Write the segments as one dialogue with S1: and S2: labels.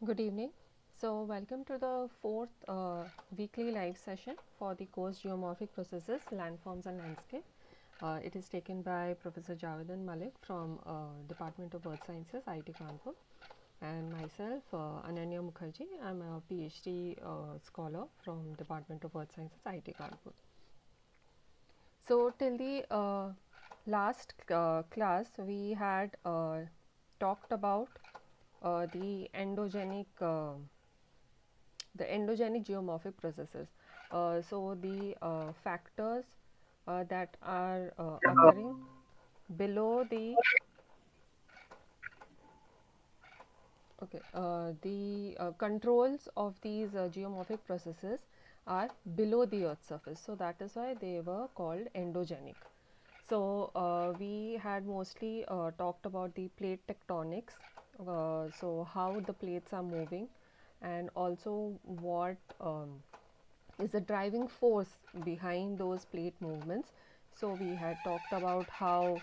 S1: Good evening. So, welcome to the fourth weekly live session for the course Geomorphic Processes, Landforms and Landscape. It is taken by Professor Javedan Malik from Department of Earth Sciences, IIT Kanpur, and myself, Ananya Mukherjee. I'm a PhD scholar from Department of Earth Sciences, IIT Kanpur. So, till the last class, we had talked about the endogenic geomorphic processes. So the factors that are occurring below the controls of these geomorphic processes are below the earth surface, so that is why they were called endogenic. So we had mostly talked about the plate tectonics, so how the plates are moving, and also what is the driving force behind those plate movements. So we had talked about how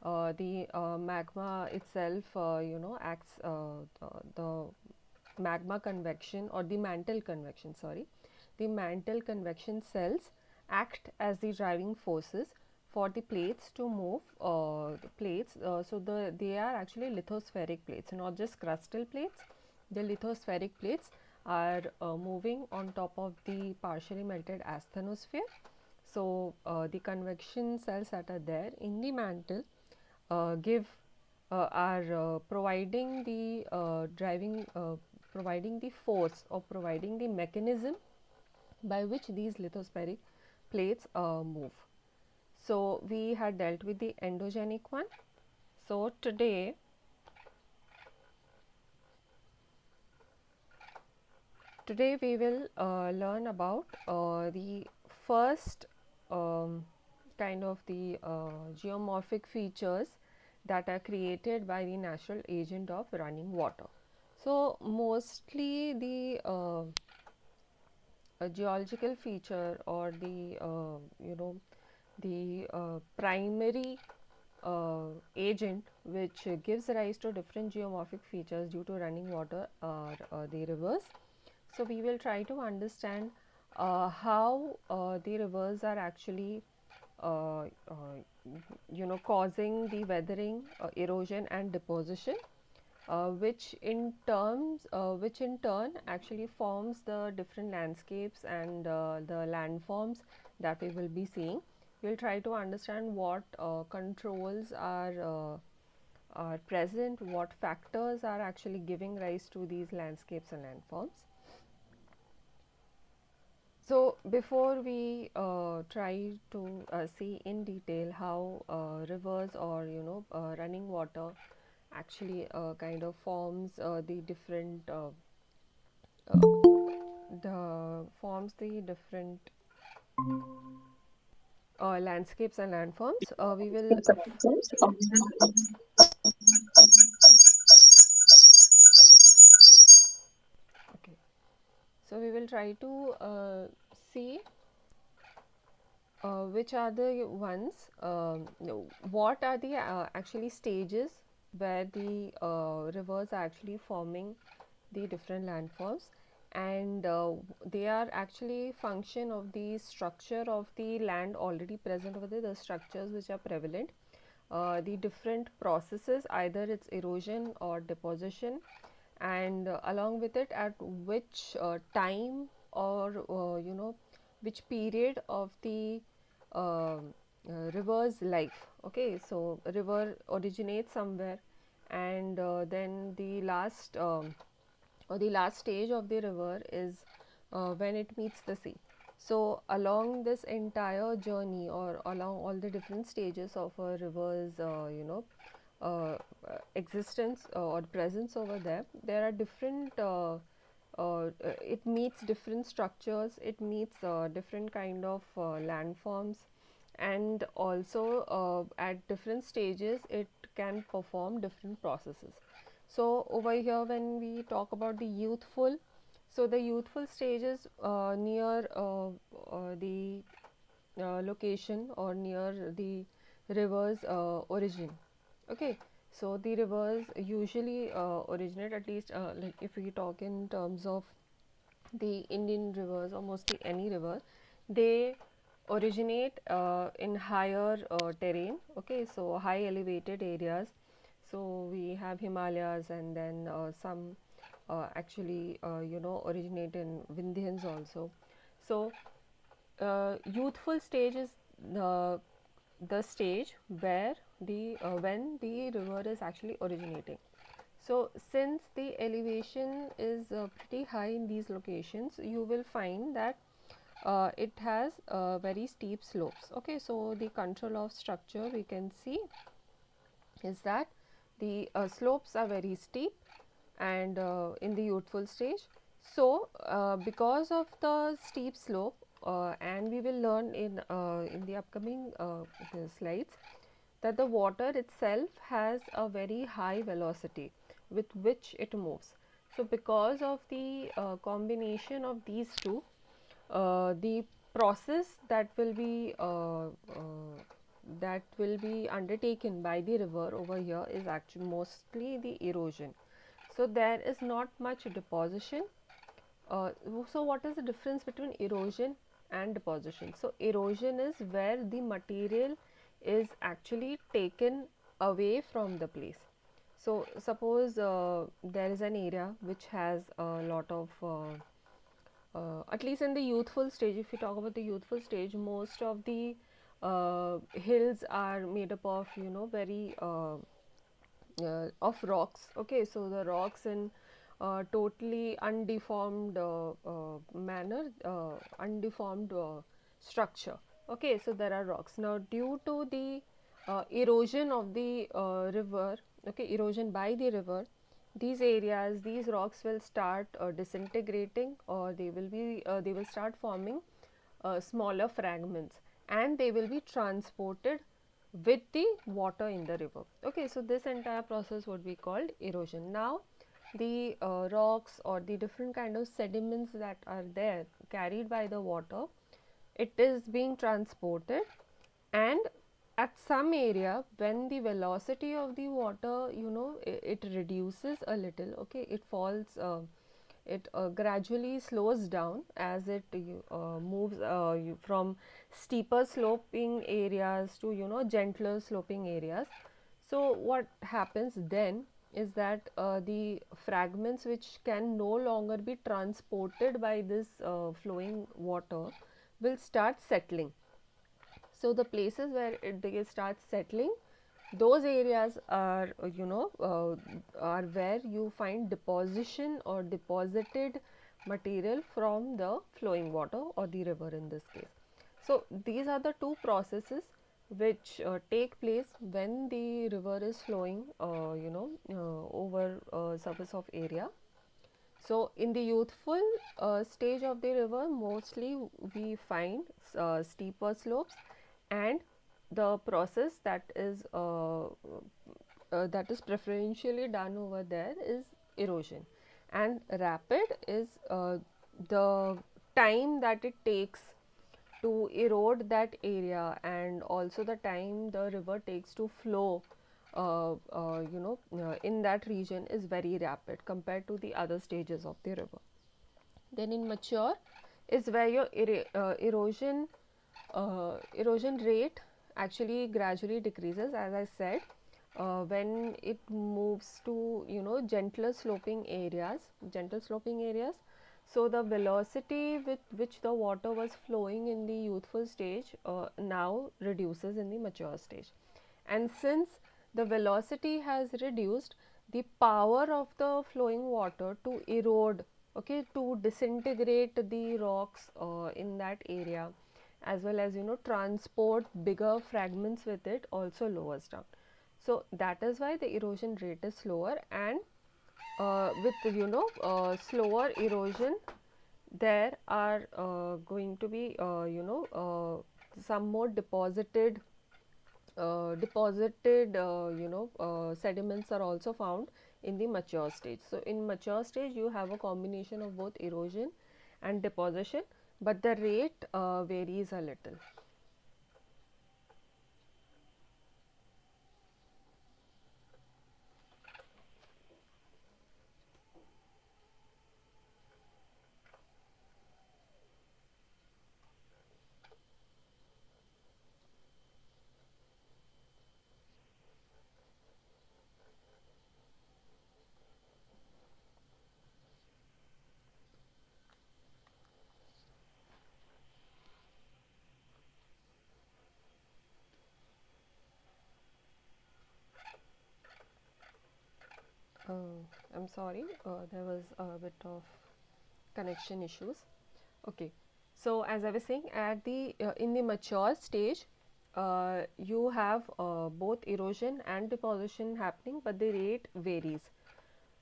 S1: the magma itself, acts the magma convection or the mantle convection. Sorry, the mantle convection cells act as the driving forces for the plates to move. The plates, they are actually lithospheric plates, not just crustal plates. The lithospheric plates are moving on top of the partially melted asthenosphere. So the convection cells that are there in the mantle give are providing the providing the force or providing the mechanism by which these lithospheric plates move. So we had dealt with the endogenic one. So today we will learn about the first kind of the geomorphic features that are created by the natural agent of running water. So mostly the a geological feature or the the primary agent which gives rise to different geomorphic features due to running water are the rivers. So we will try to understand how the rivers are actually uh, uh, causing the weathering, erosion and deposition, which in turn actually forms the different landscapes and the landforms that we will be seeing. We'll try to understand what controls are present, what factors are actually giving rise to these landscapes and landforms. So before we try to see in detail how rivers or running water actually kind of forms the different landscapes and landforms, we will okay. So we will try to see which are the ones, no, what are the actually stages where the rivers are actually forming the different landforms, and they are actually function of the structure of the land already present over there, the structures which are prevalent, the different processes, either it's erosion or deposition, and along with it at which time or which period of the river's life. Okay, so river originates somewhere, and then the last or the last stage of the river is when it meets the sea. So along this entire journey or along all the different stages of a river's existence or presence over there, there are different it meets different structures, it meets different kind of landforms, and also at different stages it can perform different processes. So over here when we talk about the youthful, so the youthful stages near the location or near the river's origin. Okay, So the rivers usually originate, at least like if we talk in terms of the Indian rivers or mostly any river, they originate in higher terrain. Okay, so high elevated areas. So we have Himalayas, and then some actually originate in Vindhyans also. So youthful stage is the stage where the when the river is actually originating. So since the elevation is pretty high in these locations, you will find that it has very steep slopes. Okay, so the control of structure we can see is that the slopes are very steep and in the youthful stage. So because of the steep slope, and we will learn in the upcoming the slides, that the water itself has a very high velocity with which it moves. So because of the combination of these two, the process that will be undertaken by the river over here is actually mostly the erosion. So there is not much deposition. So what is the difference between erosion and deposition? So erosion is where the material is actually taken away from the place. So suppose there is an area which has a lot of at least in the youthful stage, if you talk about the youthful stage, most of the hills are made up of very of rocks. Okay, so the rocks in totally undeformed manner, undeformed structure. Okay, so there are rocks. Now due to the erosion of the river, okay, erosion by the river, these areas, these rocks will start disintegrating, or they will start forming smaller fragments, and they will be transported with the water in the river. Okay, so this entire process would be called erosion. Now the rocks or the different kind of sediments that are there carried by the water, it is being transported, and at some area when the velocity of the water, it reduces a little. Okay, it falls, it gradually slows down as it moves from steeper sloping areas to gentler sloping areas. So what happens then is that the fragments which can no longer be transported by this flowing water will start settling. So the places where they start settling, those areas are are where you find deposition or deposited material from the flowing water or the river in this case. So these are the two processes which take place when the river is flowing over surface of area. So in the youthful stage of the river, mostly we find steeper slopes, and the process that is preferentially done over there is erosion, and rapid is the time that it takes to erode that area, and also the time the river takes to flow in that region is very rapid compared to the other stages of the river. Then in mature is where your erosion rate actually gradually decreases, as I said, when it moves to gentle sloping areas. So the velocity with which the water was flowing in the youthful stage now reduces in the mature stage, and since the velocity has reduced, the power of the flowing water to erode, okay, to disintegrate the rocks in that area, as well as transport bigger fragments with it, also lowers down. So that is why the erosion rate is slower, and with slower erosion, there are going to be some more sediments are also found in the mature stage. So in mature stage you have a combination of both erosion and deposition, but the rate varies a little. I'm sorry, there was a bit of connection issues. Okay, so as I was saying, at the in the mature stage, you have both erosion and deposition happening, but the rate varies.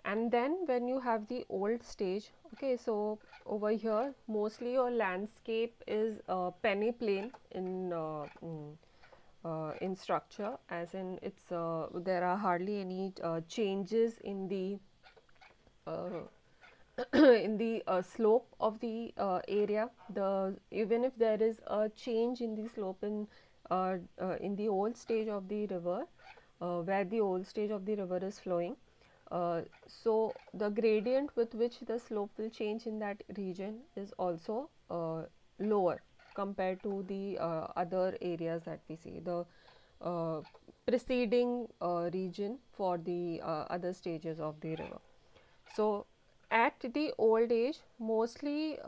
S1: And then when you have the old stage, okay, so over here mostly your landscape is peneplain in structure, as in it's there are hardly any changes in the uh, in the slope of the area. The even if there is a change in the slope in the old stage of the river, where the old stage of the river is flowing, so the gradient with which the slope will change in that region is also lower compared to the other areas that we see, the uh, preceding region for the other stages of the river. So at the old age, mostly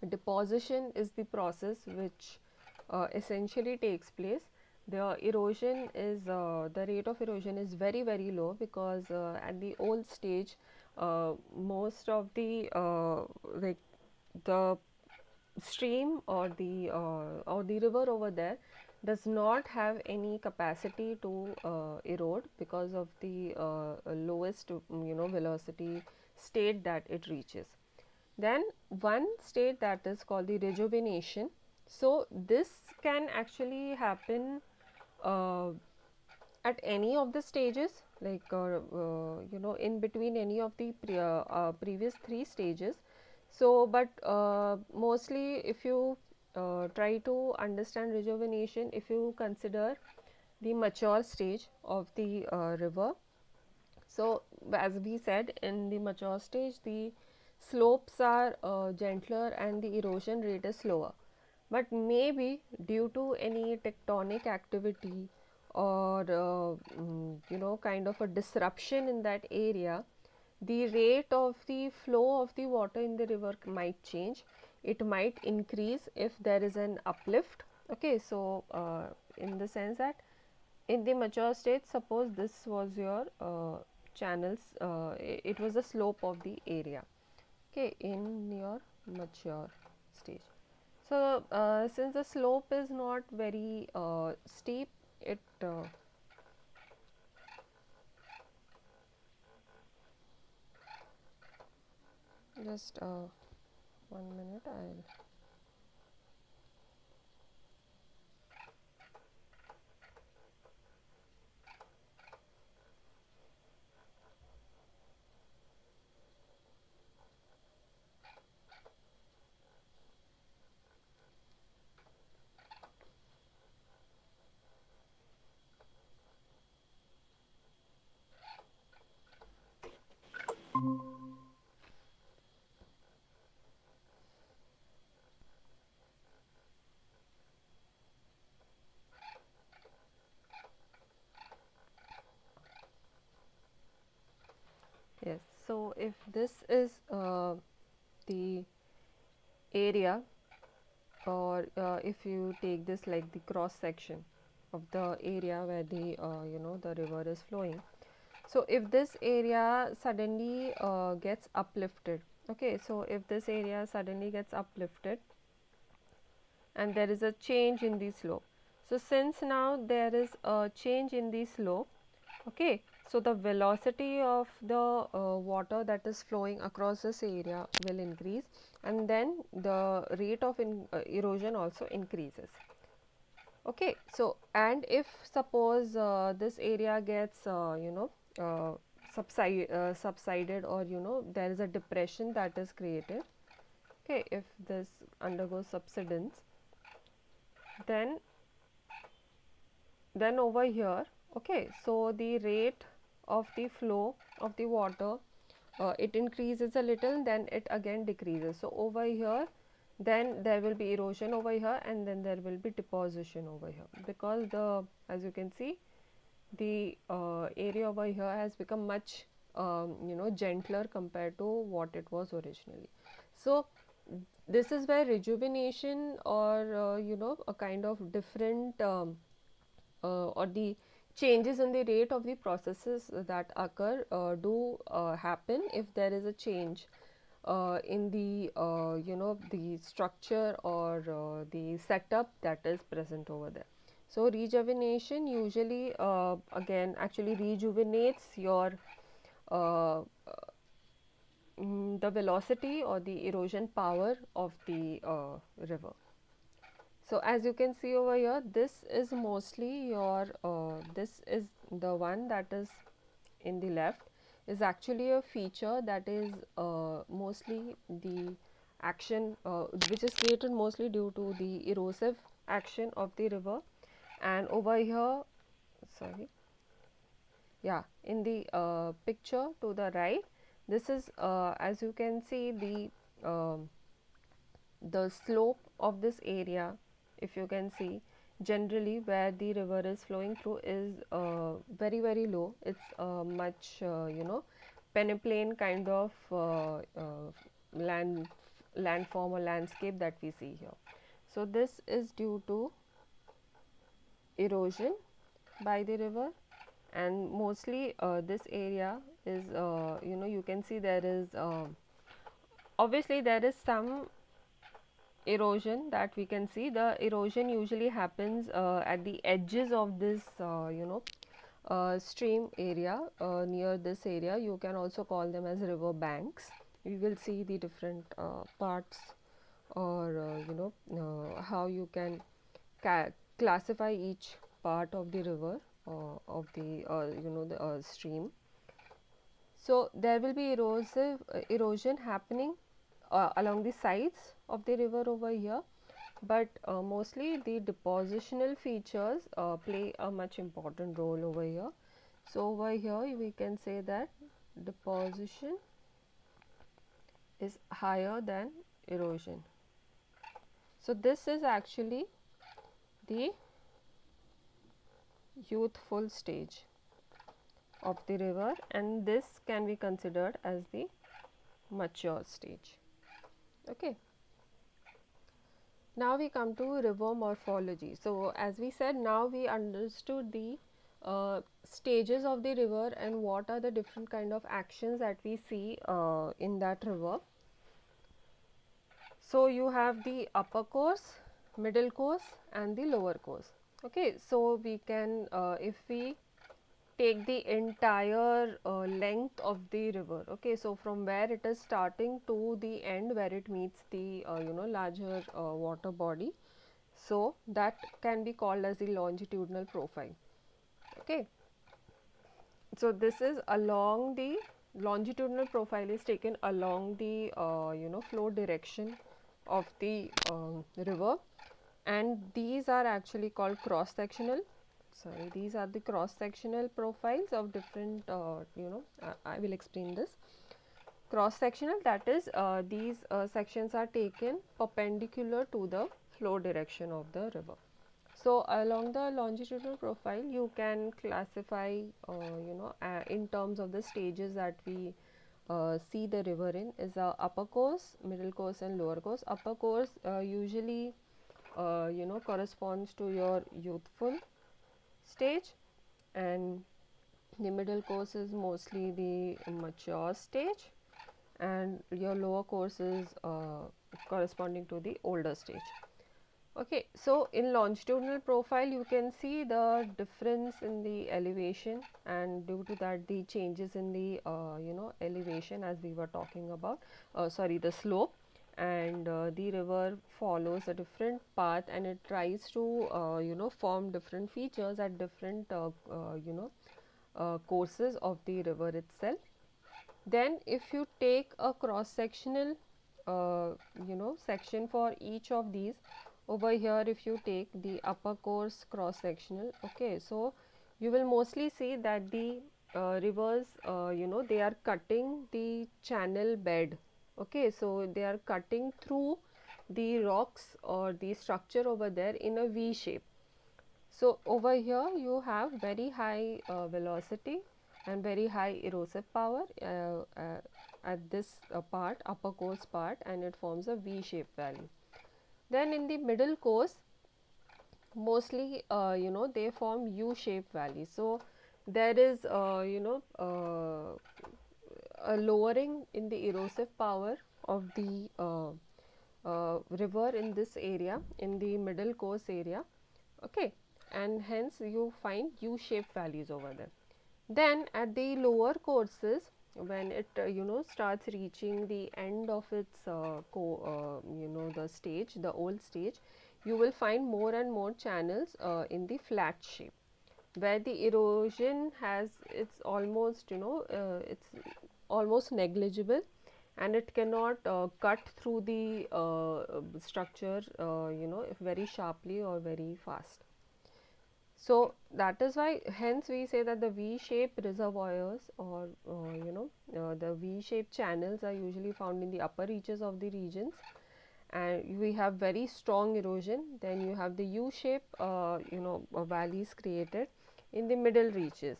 S1: deposition is the process which essentially takes place. The erosion is the rate of erosion is very low, because at the old stage, most of the like the stream or the river over there does not have any capacity to erode, because of the lowest velocity state that it reaches. Then one state that is called the rejuvenation. So this can actually happen uh, at any of the stages, like in between any of the previous three stages. So but mostly if you try to understand rejuvenation, if you consider the mature stage of the river, so as we said, in the mature stage the slopes are gentler and the erosion rate is slower. But maybe due to any tectonic activity or kind of a disruption in that area, the rate of the flow of the water in the river might change. It might increase if there is an uplift. Okay, so in the sense that in the mature state, suppose this was your channels, it was the slope of the area, okay, in your mature stage. So since the slope is not very steep, it just 1 minute, I'll yes. So if this is the area, or if you take this like the cross section of the area where the the river is flowing. So if this area suddenly gets uplifted, okay, so if this area suddenly gets uplifted and there is a change in the slope. So since now there is a change in the slope, okay, so the velocity of the water that is flowing across this area will increase, and then the rate of erosion also increases. Okay, so and if suppose this area gets subsided, or there is a depression that is created, okay, if this undergoes subsidence, then over here, okay, so the rate of the flow of the water, it increases a little, then it again decreases. So over here, then there will be erosion over here, and then there will be deposition over here, because the, as you can see, the area over here has become much gentler compared to what it was originally. So this is where rejuvenation, or a kind of different or the changes in the rate of the processes that occur do happen if there is a change in the the structure or the setup that is present over there. So rejuvenation usually again actually rejuvenates your uh, the velocity or the erosion power of the river. So as you can see over here, this is mostly your this is the one that is in the left is actually a feature that is mostly the action which is created mostly due to the erosive action of the river. And over here, sorry, yeah, in the picture to the right, this is as you can see the slope of this area, if you can see, generally where the river is flowing through is very low. It's much peneplain kind of land landform or landscape that we see here. So this is due to erosion by the river, and mostly this area is you can see there is obviously there is some erosion that we can see. The erosion usually happens at the edges of this stream area. Near this area you can also call them as river banks. You will see the different parts or how you can classify each part of the river of the the stream. So there will be erosion happening along the sides of the river over here, but mostly the depositional features play a much important role over here. So over here we can say that deposition is higher than erosion. So this is actually the youthful stage of the river, and this can be considered as the mature stage. Okay. Now we come to river morphology. So as we said, now we understood the stages of the river and what are the different kind of actions that we see in that river. So you have the upper course, middle course and the lower course. Okay, so we can if we take the entire length of the river. Okay, so from where it is starting to the end where it meets the larger water body, so that can be called as the longitudinal profile. Okay, so this is along the longitudinal profile is taken along the flow direction of the river, and these are actually called cross sectional. Sorry, these are the cross sectional profiles of different I will explain this. Cross sectional, that is these sections are taken perpendicular to the flow direction of the river. So along the longitudinal profile you can classify in terms of the stages that we see the river in is upper course, middle course and lower course. Upper course usually corresponds to your youthful stage, and the middle course is mostly the mature stage, and your lower course is corresponding to the older stage. Okay, so in longitudinal profile you can see the difference in the elevation, and due to that the changes in the elevation as we were talking about, sorry, the slope, and the river follows a different path and it tries to form different features at different courses of the river itself. Then if you take a cross sectional section for each of these, over here if you take the upper course cross sectional, okay, so you will mostly see that the rivers they are cutting the channel bed. Okay, so they are cutting through the rocks or the structure over there in a V shape. So over here you have very high velocity and very high erosive power at this part, upper course part, and it forms a V shape valley. Then in the middle course mostly they form U-shaped valleys. So there is a lowering in the erosive power of the river in this area, in the middle course area, okay, and hence you find U-shaped valleys over there. Then at the lower courses, when it starts reaching the end of its the stage, the old stage, you will find more and more channels in the flat shape, where the erosion has, it's almost it's almost negligible, and it cannot cut through the structure very sharply or very fast. So that is why, hence we say that the V-shaped reservoirs, or the V-shaped channels are usually found in the upper reaches of the regions, and we have very strong erosion. Then you have the U-shape valleys created in the middle reaches,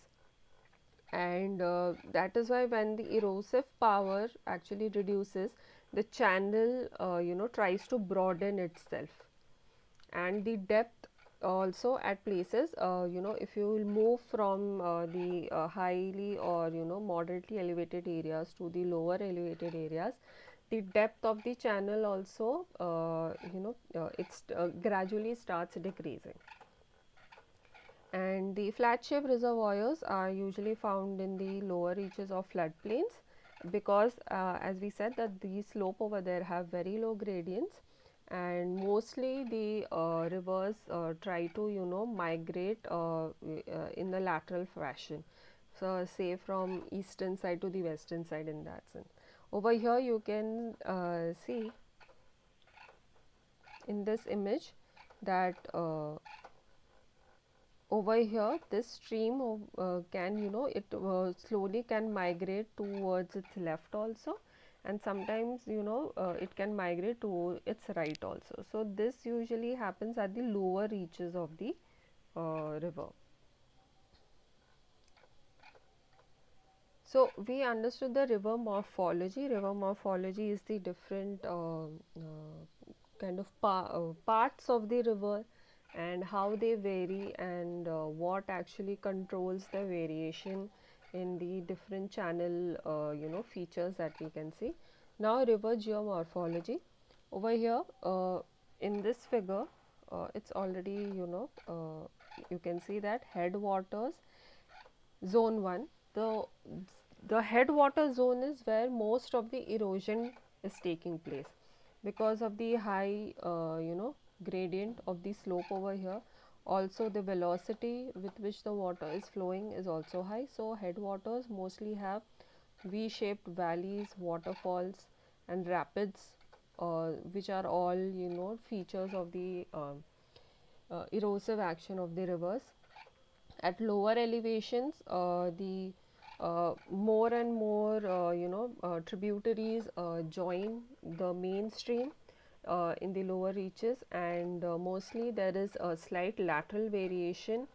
S1: and that is why when the erosive power actually reduces, the channel tries to broaden itself, and the depth also at places, if you will move from the highly or moderately elevated areas to the lower elevated areas, the depth of the channel also it's gradually starts decreasing. And the flat shaped reservoirs are usually found in the lower reaches of floodplains, because as we said that the slope over there have very low gradients, and mostly the rivers try to migrate in the lateral fashion, so say from eastern side to the western side, in that sense. Over here you can see in this image that over here this stream of, can it slowly can migrate towards its left also, and sometimes it can migrate to its right also. So this usually happens at the lower reaches of the river. So we understood the river morphology. River morphology is the different kind of parts of the river, and how they vary, and what actually controls the variation in the different channel features that we can see. Now river geomorphology. Over here in this figure, it's already you can see that headwaters zone 1, the headwater zone is where most of the erosion is taking place, because of the high gradient of the slope over here. Also the velocity with which the water is flowing is also high, so headwaters mostly have V-shaped valleys, waterfalls and rapids, which are all features of the erosive action of the rivers. At lower elevations, the more and more tributaries join the main stream in the lower reaches, and mostly there is a slight lateral variation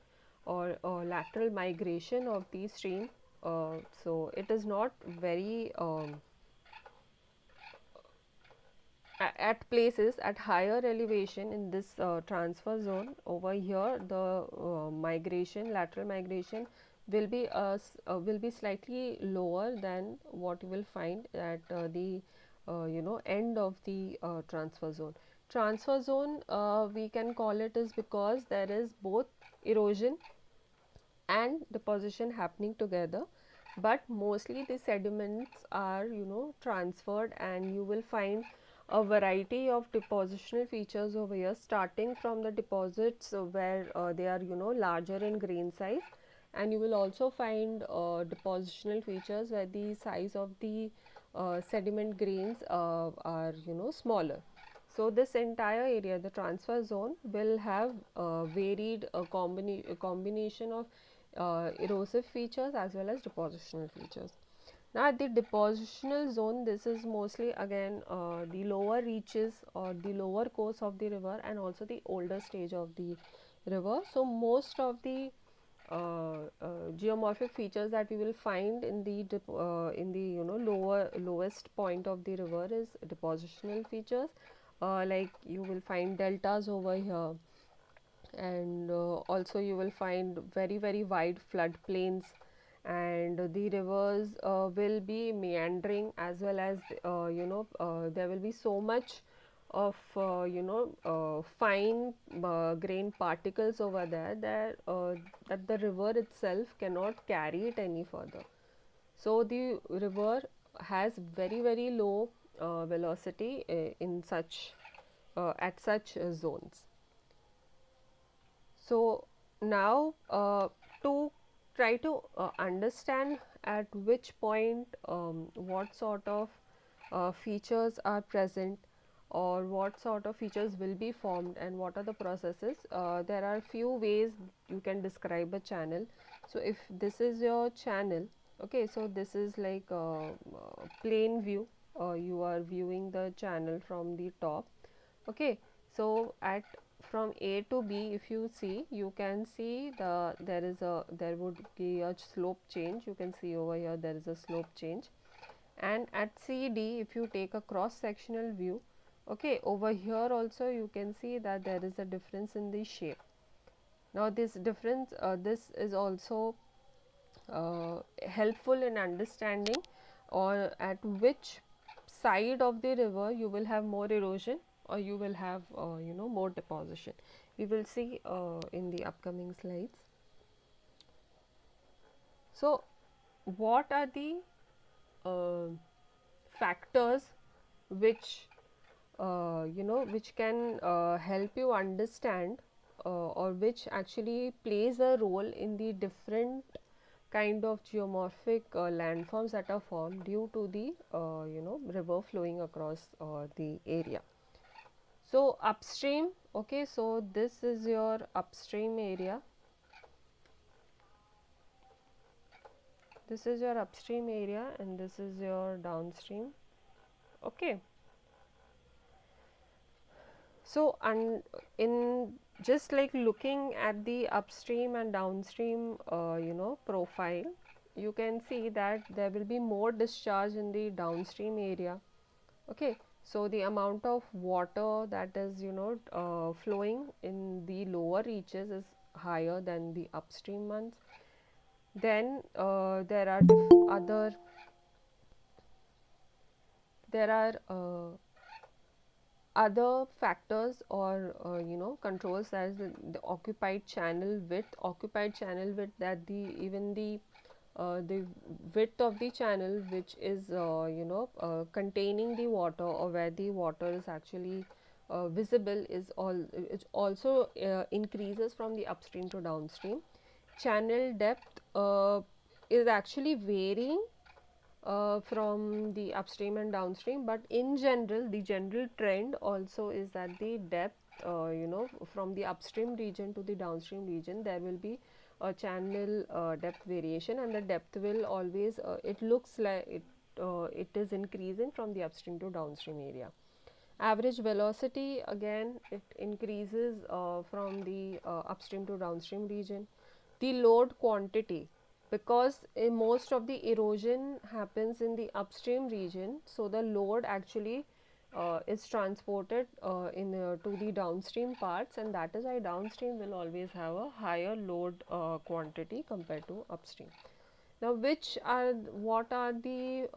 S1: or lateral migration of the stream. So it is not very at places at higher elevation in this transfer zone. Over here the lateral migration will be slightly lower than what you will find at the end of the transfer zone. Transfer zone, we can call it is because there is both erosion and deposition happening together, but mostly the sediments are transferred, and you will find a variety of depositional features over here, starting from the deposits where they are larger in grain size, and you will also find depositional features where the size of the sediment grains are smaller. So this entire area, the transfer zone, will have varied combination of erosive features as well as depositional features. Now at the depositional zone, this is mostly again the lower reaches or the lower course of the river, and also the older stage of the river. So most of the geomorphic features that we will find in the lowest point of the river is depositional features, like you will find deltas over here, and also you will find very wide floodplains, and the rivers will be meandering, as well as there will be so much of fine grain particles over there that the river itself cannot carry it any further. So the river has very low velocity in such at such zones. So now to try to understand at which point what sort of features are present, or what sort of features will be formed, and what are the processes, there are few ways you can describe a channel. So if this is your channel, okay, so this is like a plain view, you are viewing the channel from the top. Okay, so at from A to B, if you see, you can see there would be a slope change. You can see over here there is a slope change, and at CD, if you take a cross sectional view, okay, over here also you can see that there is a difference in the shape. Now this difference, this is also helpful in understanding or at which side of the river you will have more erosion, or you will have more deposition. We will see in the upcoming slides. So what are the uh, factors which which can help you understand, or which actually plays a role in the different kind of geomorphic landforms that are formed due to the river flowing across the area. So upstream, okay, so this is your upstream area. This is your upstream area, and this is your downstream. Okay. So in just like looking at the upstream and downstream profile, you can see that there will be more discharge in the downstream area. Okay, so the amount of water that is flowing in the lower reaches is higher than the upstream ones. Then other there are other factors, or controls, as the occupied channel width, that the even the width of the channel, which is containing the water, or where the water is actually visible, is it also increases from the upstream to downstream. Channel depth is actually varying from the upstream and downstream, but in general the general trend also is that the depth from the upstream region to the downstream region, there will be a channel depth variation, and the depth will always it looks like it is increasing from the upstream to downstream area. Average velocity, again it increases from the upstream to downstream region. The load quantity, because most of the erosion happens in the upstream region, so the load actually is transported to the downstream parts, and that is why downstream will always have a higher load quantity compared to upstream. Now what are the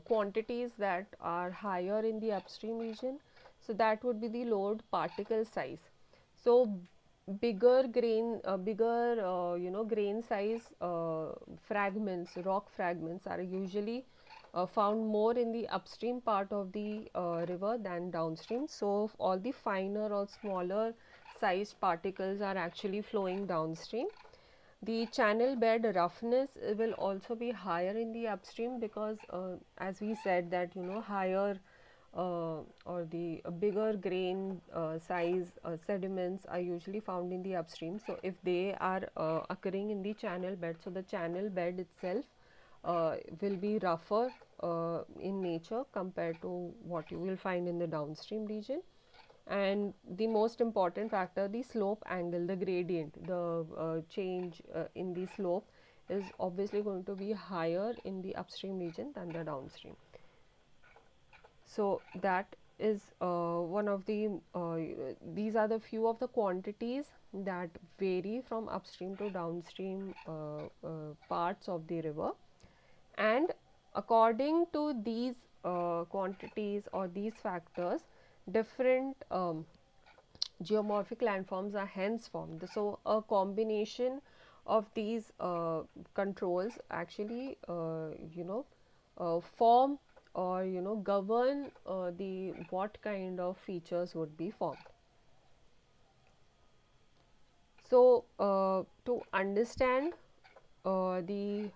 S1: quantities that are higher in the upstream region? So that would be the load particle size. So bigger grain size fragments, rock fragments, are usually found more in the upstream part of the river than downstream. So all the finer or smaller sized particles are actually flowing downstream. The channel bed roughness will also be higher in the upstream, because as we said that higher or the bigger grain size sediments are usually found in the upstream. So if they are occurring in the channel bed, so the channel bed itself will be rougher in nature compared to what you will find in the downstream region. And the most important factor, the slope angle, the gradient, the change in the slope is obviously going to be higher in the upstream region than the downstream. So that is one of the these are the few of the quantities that vary from upstream to downstream parts of the river, and according to these quantities or these factors, different geomorphic landforms are hence formed. So, a combination of these controls actually form or govern the what kind of features would be formed. So, to understand the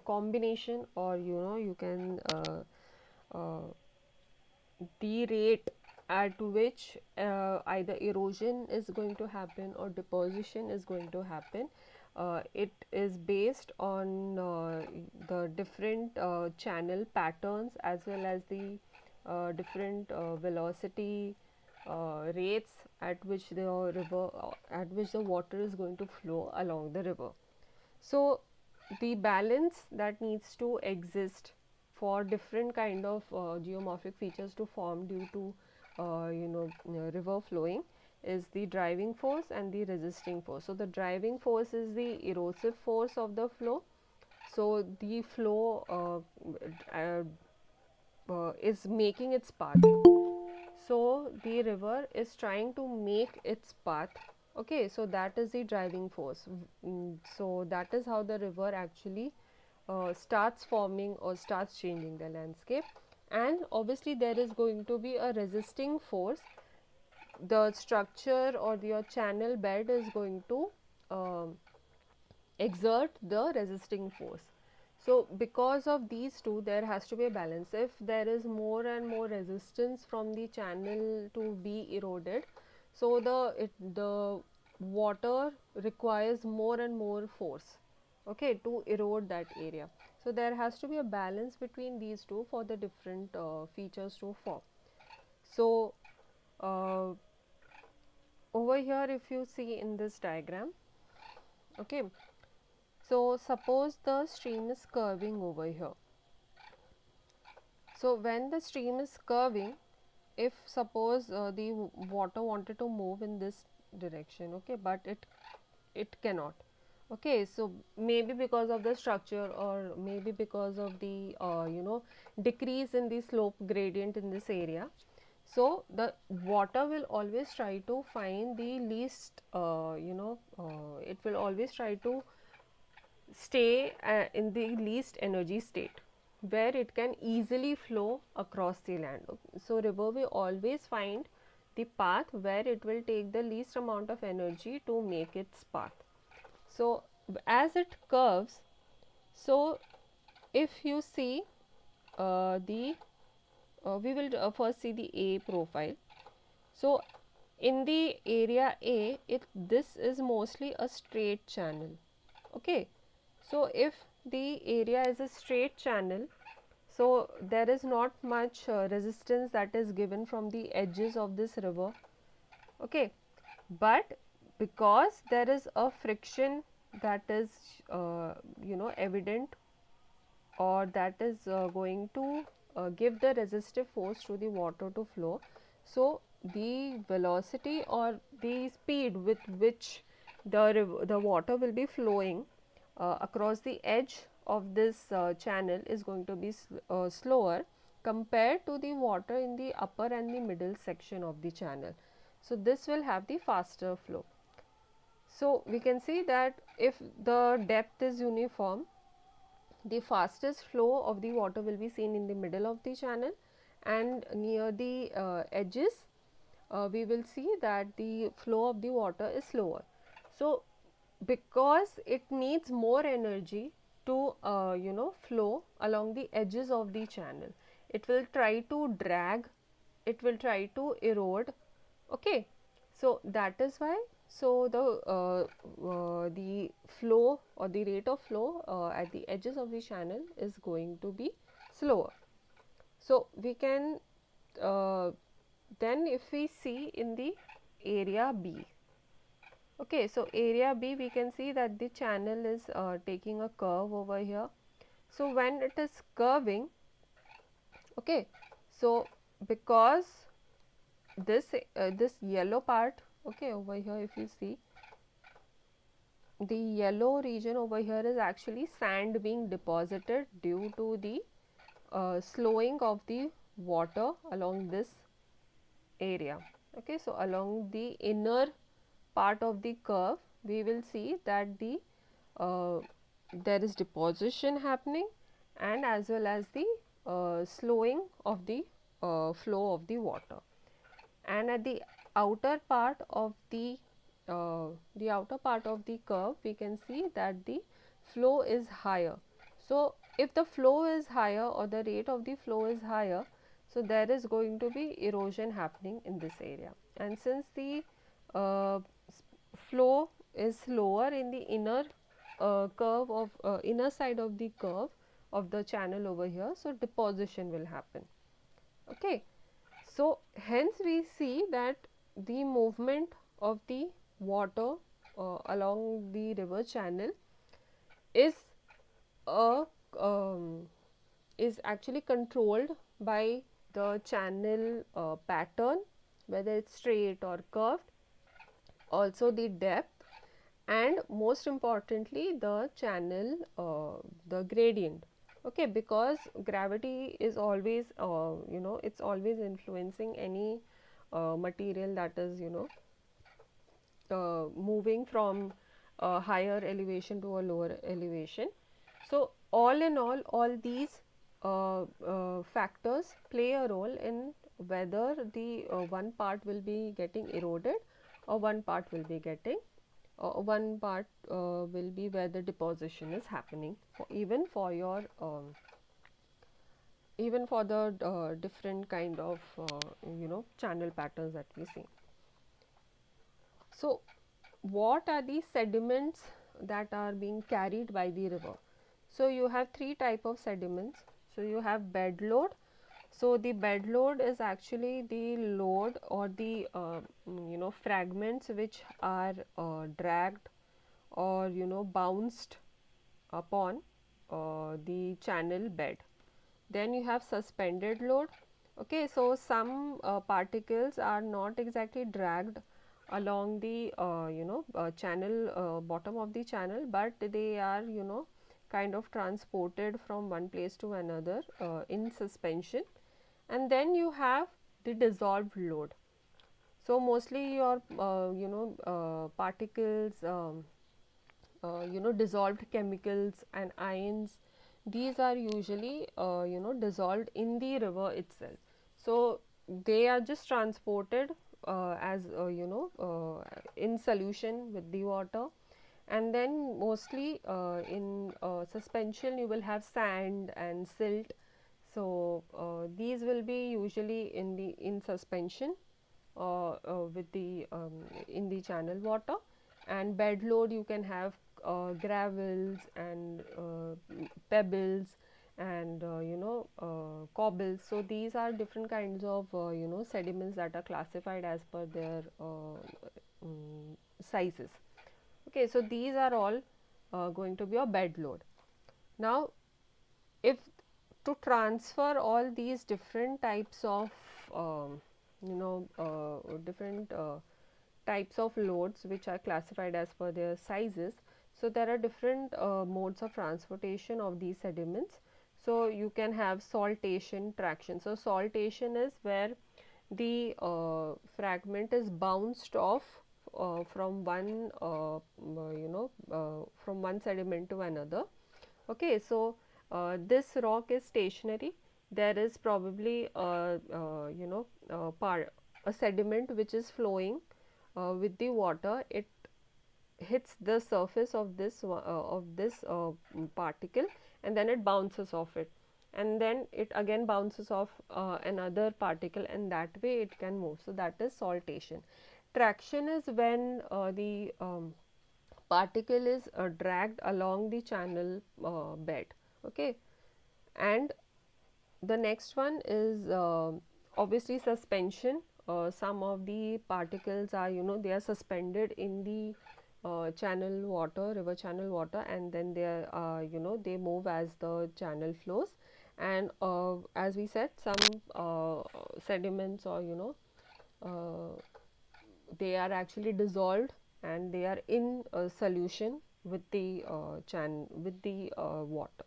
S1: combination, or you can the rate at which either erosion is going to happen or deposition is going to happen. It is based on the different channel patterns, as well as the different velocity rates at which the river at which the water is going to flow along the river. So, the balance that needs to exist for different kind of geomorphic features to form due to river flowing is the driving force and the resisting force. So, the driving force is the erosive force of the flow. So, the flow is making its path. So, the river is trying to make its path. Okay, so that is the driving force. So, that is how the river actually starts forming or starts changing the landscape. And obviously, there is going to be a resisting force. The structure or your channel bed is going to exert the resisting force. So, because of these two, there has to be a balance. If there is more and more resistance from the channel to be eroded, so the water requires more and more force, okay, to erode that area. So, there has to be a balance between these two for the different features to form. So, uh, over here, if you see in this diagram, okay, so suppose the stream is curving over here. So, when the stream is curving, if suppose the water wanted to move in this direction, okay, but it cannot. Okay, so maybe because of the structure, or maybe because of the decrease in the slope gradient in this area. So, the water will always try to find the least it will always try to stay in the least energy state, where it can easily flow across the land. So, river will always find the path where it will take the least amount of energy to make its path. So, as it curves, so if you see the we will first see the A profile. So, in the area A, this is mostly a straight channel. Okay. So, if the area is a straight channel, so there is not much resistance that is given from the edges of this river. Okay. But because there is a friction that is evident, or that is going to give the resistive force to the water to flow. So, the velocity or the speed with which the water will be flowing across the edge of this channel is going to be slower compared to the water in the upper and the middle section of the channel. So, this will have the faster flow. So, we can see that if the depth is uniform, the fastest flow of the water will be seen in the middle of the channel, and near the edges we will see that the flow of the water is slower. So, because it needs more energy to flow along the edges of the channel, it will try to drag, it will try to erode. Okay. So, that is why, so the flow or the rate of flow at the edges of the channel is going to be slower. So, we can then if we see in the area B. Okay, so area B, we can see that the channel is taking a curve over here. So, when it is curving, okay, so because this yellow part, okay, over here if you see, the yellow region over here is actually sand being deposited due to the slowing of the water along this area. Okay, so along the inner part of the curve we will see that the uh, there is deposition happening, and as well as the slowing of the flow of the water. And at the outer part of the curve we can see that the flow is higher. So if the flow is higher, or the rate of the flow is higher, so there is going to be erosion happening in this area. And since the uh, flow is slower in the inner curve of inner side of the curve of the channel over here, so deposition will happen. Okay, so hence we see that the movement of the water along the river channel is a is actually controlled by the channel pattern, whether it's straight or curved, also the depth, and most importantly the channel the gradient. Okay, because gravity is always it's always influencing any material that is moving from a higher elevation to a lower elevation. So all in all these factors play a role in whether the one part will be getting eroded, or one part will be getting one part will be where the deposition is happening, for even for your even for the different kind of channel patterns that we see. So what are the sediments that are being carried by the river? So you have three type of sediments. So you have bed load. So the bed load is actually the load or the fragments which are dragged or bounced upon the channel bed. Then you have suspended load. Okay, so some particles are not exactly dragged along the channel bottom of the channel, but they are kind of transported from one place to another in suspension. And then you have the dissolved load. So mostly your particles, dissolved chemicals and ions, these are usually dissolved in the river itself. So they are just transported as in solution with the water. And then mostly in suspension you will have sand and silt. So these will be usually in suspension with the in the channel water. And bed load you can have gravels and pebbles and cobbles. So these are different kinds of sediments that are classified as per their sizes. Okay, so these are all going to be a bed load. Now if to transfer all these different types of different types of loads which are classified as per their sizes, so there are different modes of transportation of these sediments. So you can have saltation, traction. So saltation is where the fragment is bounced off from one from one sediment to another. Okay, so this rock is stationary. There is probably a sediment which is flowing with the water. It hits the surface of this particle, and then it bounces off it, and then it again bounces off another particle, and that way it can move. So that is saltation. Traction is when the particle is dragged along the channel bed. Okay, and the next one is obviously suspension. Some of the particles are they are suspended in the channel water, river channel water, and then they are they move as the channel flows. and as we said, some sediments, or uh, they are actually dissolved and they are in a solution with the water.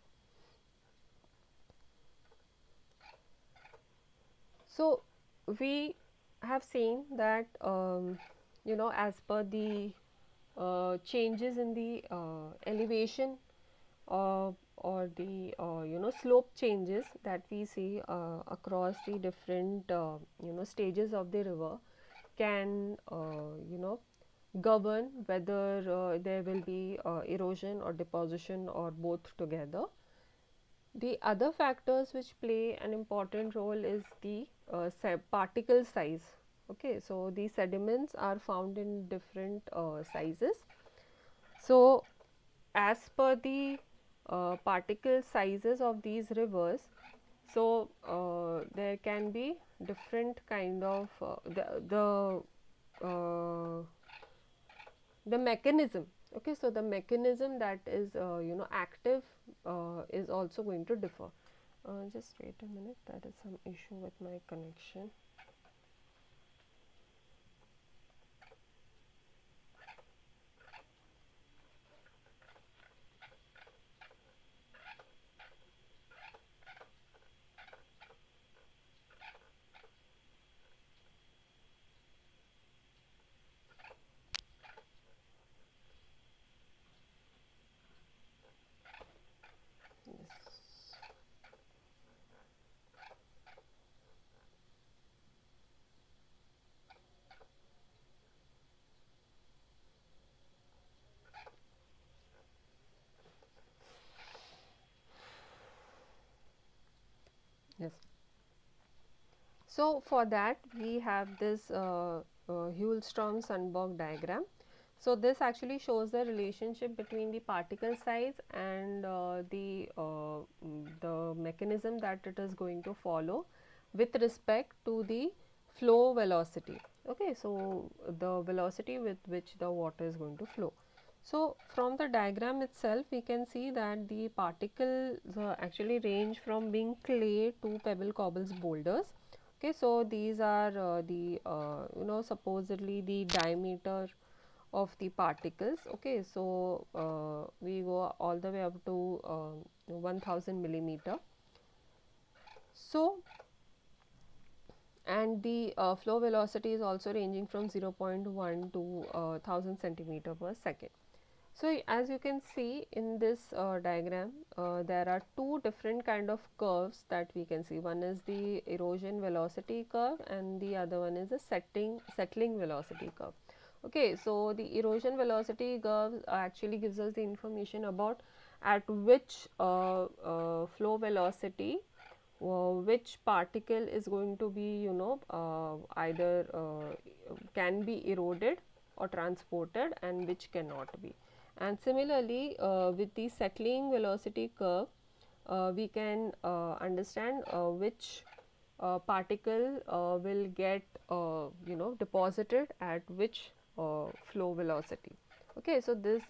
S1: So we have seen that as per the changes in the elevation, or the slope changes that we see across the different stages of the river, can govern whether there will be erosion or deposition, or both together. The other factors which play an important role is the particle size. Okay, so the sediments are found in different sizes. So as per the particle sizes of these rivers, so there can be different kind of uh, the mechanism. Okay, so the mechanism that is active is also going to differ. Just wait a minute, there is some issue with my connection. Yes. Yes. So for that we have this Huel-Strom-Sundberg diagram. So this actually shows the relationship between the particle size and the mechanism that it is going to follow with respect to the flow velocity. Okay, so the velocity with which the water is going to flow. So from the diagram itself, we can see that the particles actually range from being clay to pebble, cobbles, boulders. Okay, so these are the supposedly the diameter of the particles. Okay, so we go all the way up to 1000 millimeter. So and the flow velocity is also ranging from 0.1 to 1000 centimeter per second. So as you can see in this diagram, there are two different kind of curves that we can see. One is the erosion velocity curve and the other one is the settling velocity curve. Okay, so the erosion velocity curve actually gives us the information about at which flow velocity which particle is going to be either can be eroded or transported, and which cannot be. And similarly with the settling velocity curve, we can understand which particle will get deposited at which flow velocity. Okay, so this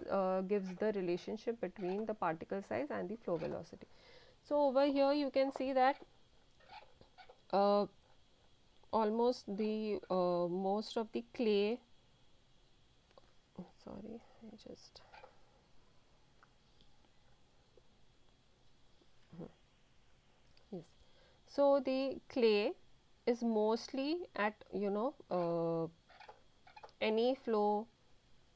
S1: gives the relationship between the particle size and the flow velocity. So over here you can see that uh, almost the most of the clay, sorry, I just yes. So the clay is mostly at any flow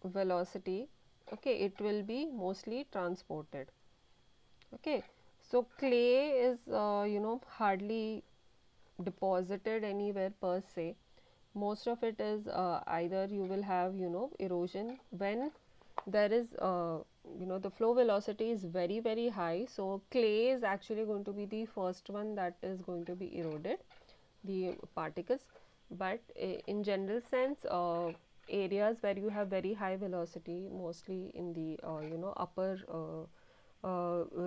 S1: velocity. Okay, it will be mostly transported. Okay, so clay is hardly deposited anywhere per se. Most of it is either you will have erosion when there is the flow velocity is very high. So clay is actually going to be the first one that is going to be eroded, the particles. But in general sense, areas where you have very high velocity, mostly in the upper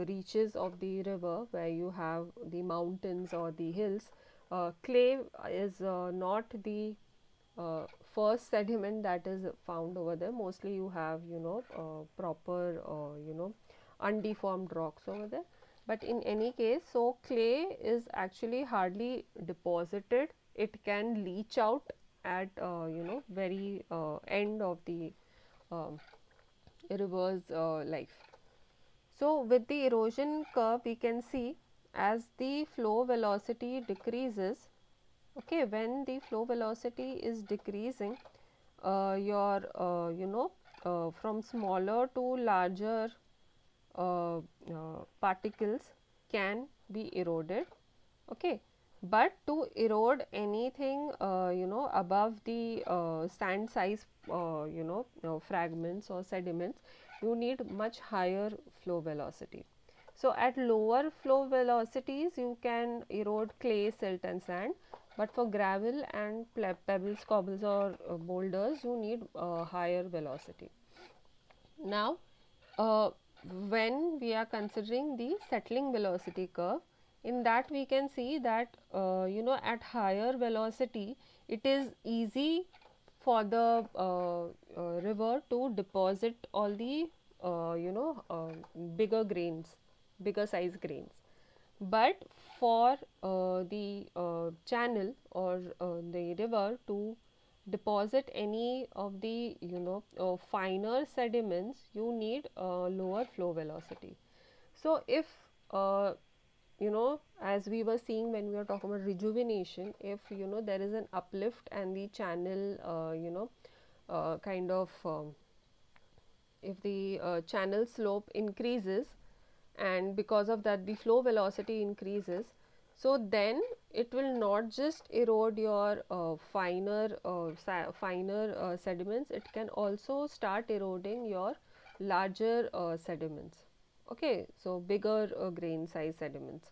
S1: reaches of the river, where you have the mountains or the hills, clay is not the uh, first sediment that is found over there. Mostly you have proper undeformed rocks over there. But in any case, so clay is actually hardly deposited. It can leach out at very end of the um, river's life. So with the erosion curve, we can see as the flow velocity decreases, okay, when the flow velocity is decreasing, your from smaller to larger particles can be eroded, okay. But to erode anything above the sand size fragments or sediments, you need much higher flow velocity. So at lower flow velocities you can erode clay, silt and sand, but for gravel and pebbles, cobbles or boulders you need higher velocity. Now uh, when we are considering the settling velocity curve, in that we can see that at higher velocity it is easy for the river to deposit all the bigger grains, bigger size grains. But for the channel or the river to deposit any of the finer sediments, you need lower flow velocity. So if uh, as we were seeing when we were talking about rejuvenation, if there is an uplift and the channel kind of if the channel slope increases, and because of that the flow velocity increases, so then it will not just erode your finer sediments, it can also start eroding your larger sediments, okay, so bigger grain size sediments.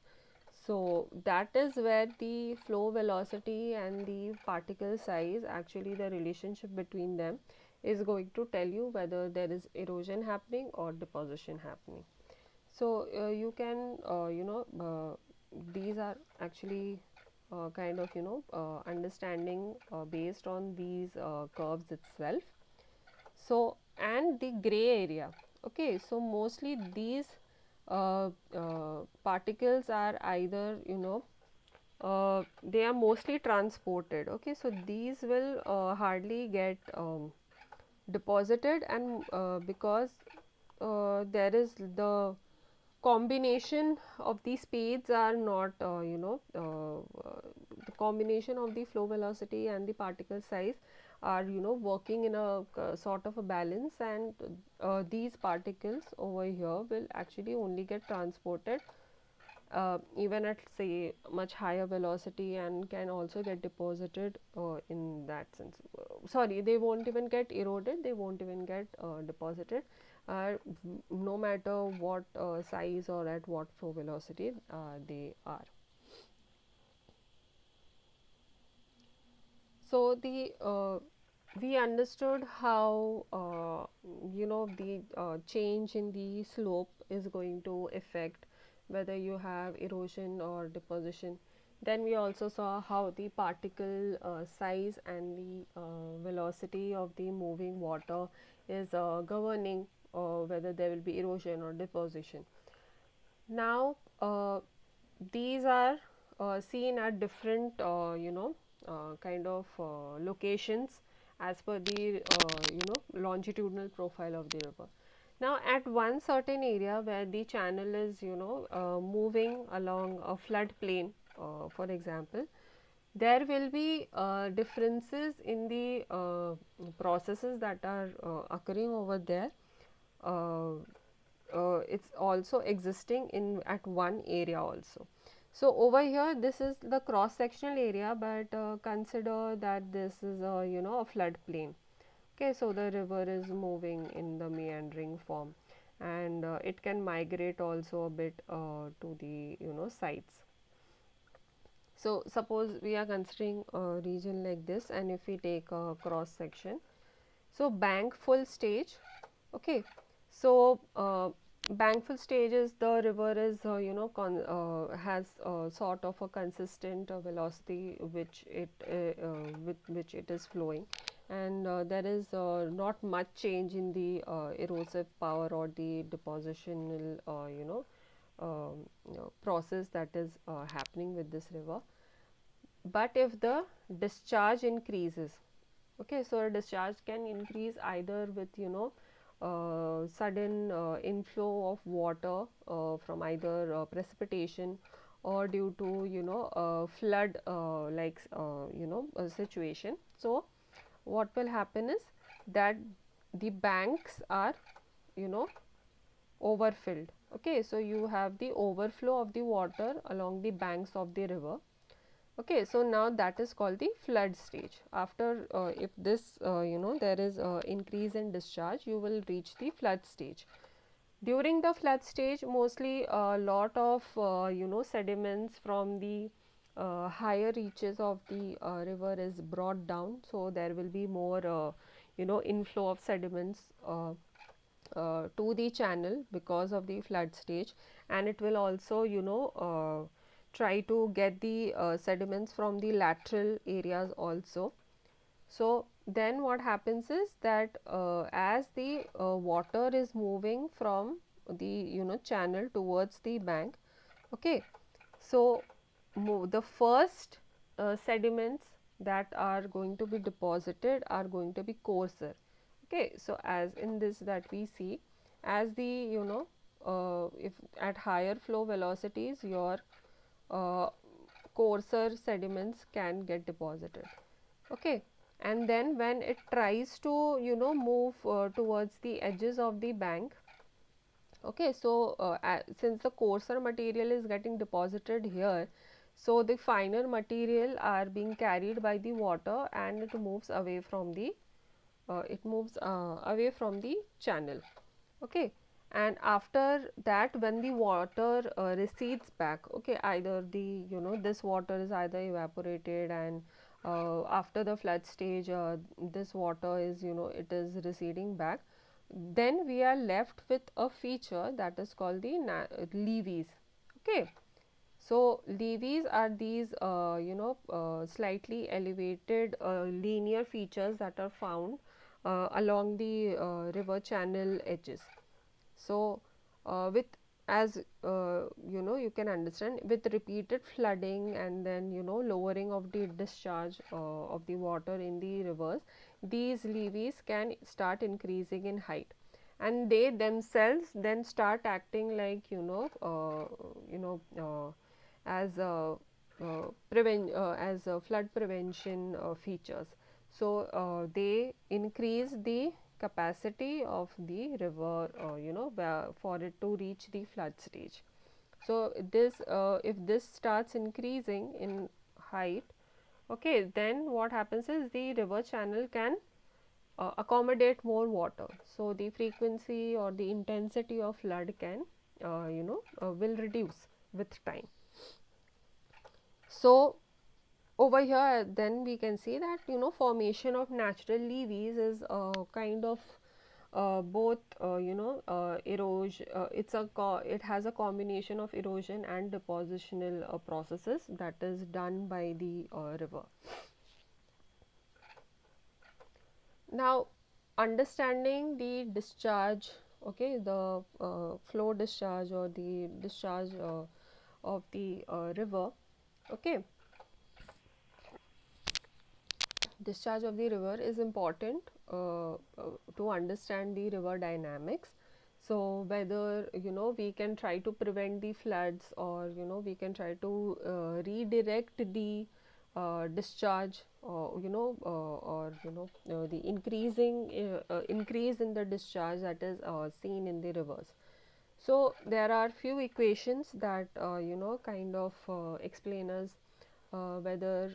S1: So that is where the flow velocity and the particle size, actually the relationship between them is going to tell you whether there is erosion happening or deposition happening. So you can these are actually kind of understanding based on these curves itself. So and the gray area, okay, so mostly these particles are either they are mostly transported, okay, so these will hardly get deposited, and because there is the combination of these speeds are not the combination of the flow velocity and the particle size are working in a sort of a balance, and these particles over here will actually only get transported even at say much higher velocity, and can also get deposited in that sense. Sorry, they won't even get eroded, they won't even get deposited no matter what size or at what flow velocity they are. So the we understood how the change in the slope is going to affect whether you have erosion or deposition. Then we also saw how the particle size and the velocity of the moving water is governing whether there will be erosion or deposition. Now these are seen at different kind of locations as per the longitudinal profile of the river. Now at one certain area where the channel is moving along a flood plain, for example, there will be differences in the processes that are occurring over there. uh, it's also existing in at one area also. So over here this is the cross sectional area, but consider that this is a a flood plain, okay. So the river is moving in the meandering form, and it can migrate also a bit to the sides. So suppose we are considering a region like this, and if we take a cross section, so bank full stage, okay. So bank full stage is the river is has sort of a consistent velocity which it with which it is flowing, and there is not much change in the erosive power or the depositional process that is happening with this river. But if the discharge increases, okay, so a discharge can increase either with sudden inflow of water from either precipitation or due to flood a situation. So what will happen is that the banks are you know overfilled. Okay, so you have the overflow of the water along the banks of the river. Okay, so now that is called the flood stage. After if this there is increase in discharge, you will reach the flood stage. During the flood stage, mostly a lot of sediments from the higher reaches of the river is brought down, so there will be more inflow of sediments to the channel because of the flood stage, and it will also try to get the sediments from the lateral areas also. So then what happens is that as the water is moving from the channel towards the bank, okay, so the first sediments that are going to be deposited are going to be coarser. Okay, so as in this that we see, as the if at higher flow velocities, your uh, coarser sediments can get deposited. Okay, and then when it tries to move towards the edges of the bank, okay, so since the coarser material is getting deposited here, so the finer material are being carried by the water and it moves away from the away from the channel. Okay, and after that, when the water recedes back, okay, either the this water is either evaporated, and after the flood stage this water is it is receding back, then we are left with a feature that is called the levees. Okay, so levees are these slightly elevated linear features that are found along the river channel edges. So with as you can understand, with repeated flooding and then lowering of the discharge of the water in the rivers, these levees can start increasing in height, and they themselves then start acting like as flood prevention features. So they increase the capacity of the river for it to reach the flood stage. So this if this starts increasing in height, okay, then what happens is the river channel can accommodate more water, so the frequency or the intensity of flood can will reduce with time. So over here then we can see that formation of natural levees is kind of both erosion, it has a combination of erosion and depositional processes that is done by the river. Now understanding the discharge, okay, the flow discharge or the discharge of the river, okay, discharge of the river is important to understand the river dynamics. So whether we can try to prevent the floods, or we can try to redirect the discharge, or the increase in the discharge that is seen in the rivers. So there are few equations that kind of explain us whether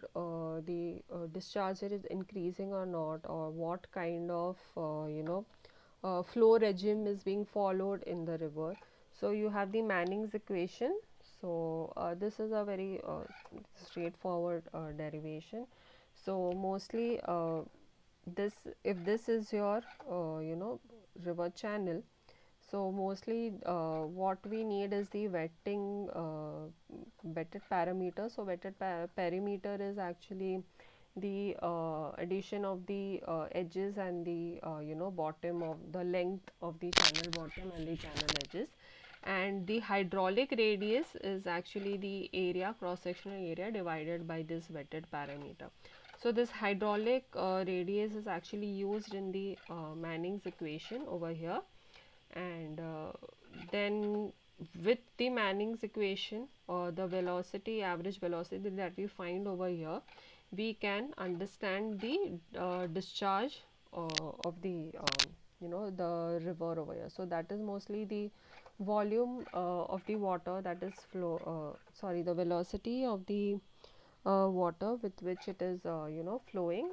S1: the discharge is increasing or not, or what kind of flow regime is being followed in the river. So you have the Manning's equation. So this is a very straightforward derivation. So mostly this if this is your river channel, so mostly what we need is the wetted parameter. So wetted parameter is actually the addition of the edges and the bottom of the length of the channel bottom and the channel edges, and the hydraulic radius is actually the area, cross sectional area, divided by this wetted parameter. So this hydraulic radius is actually used in the Manning's equation over here, and then with the Manning's equation, or the velocity, average velocity that we find over here, we can understand the discharge of the the river over here. So that is mostly the volume of the water that is sorry, the velocity of the water with which it is flowing,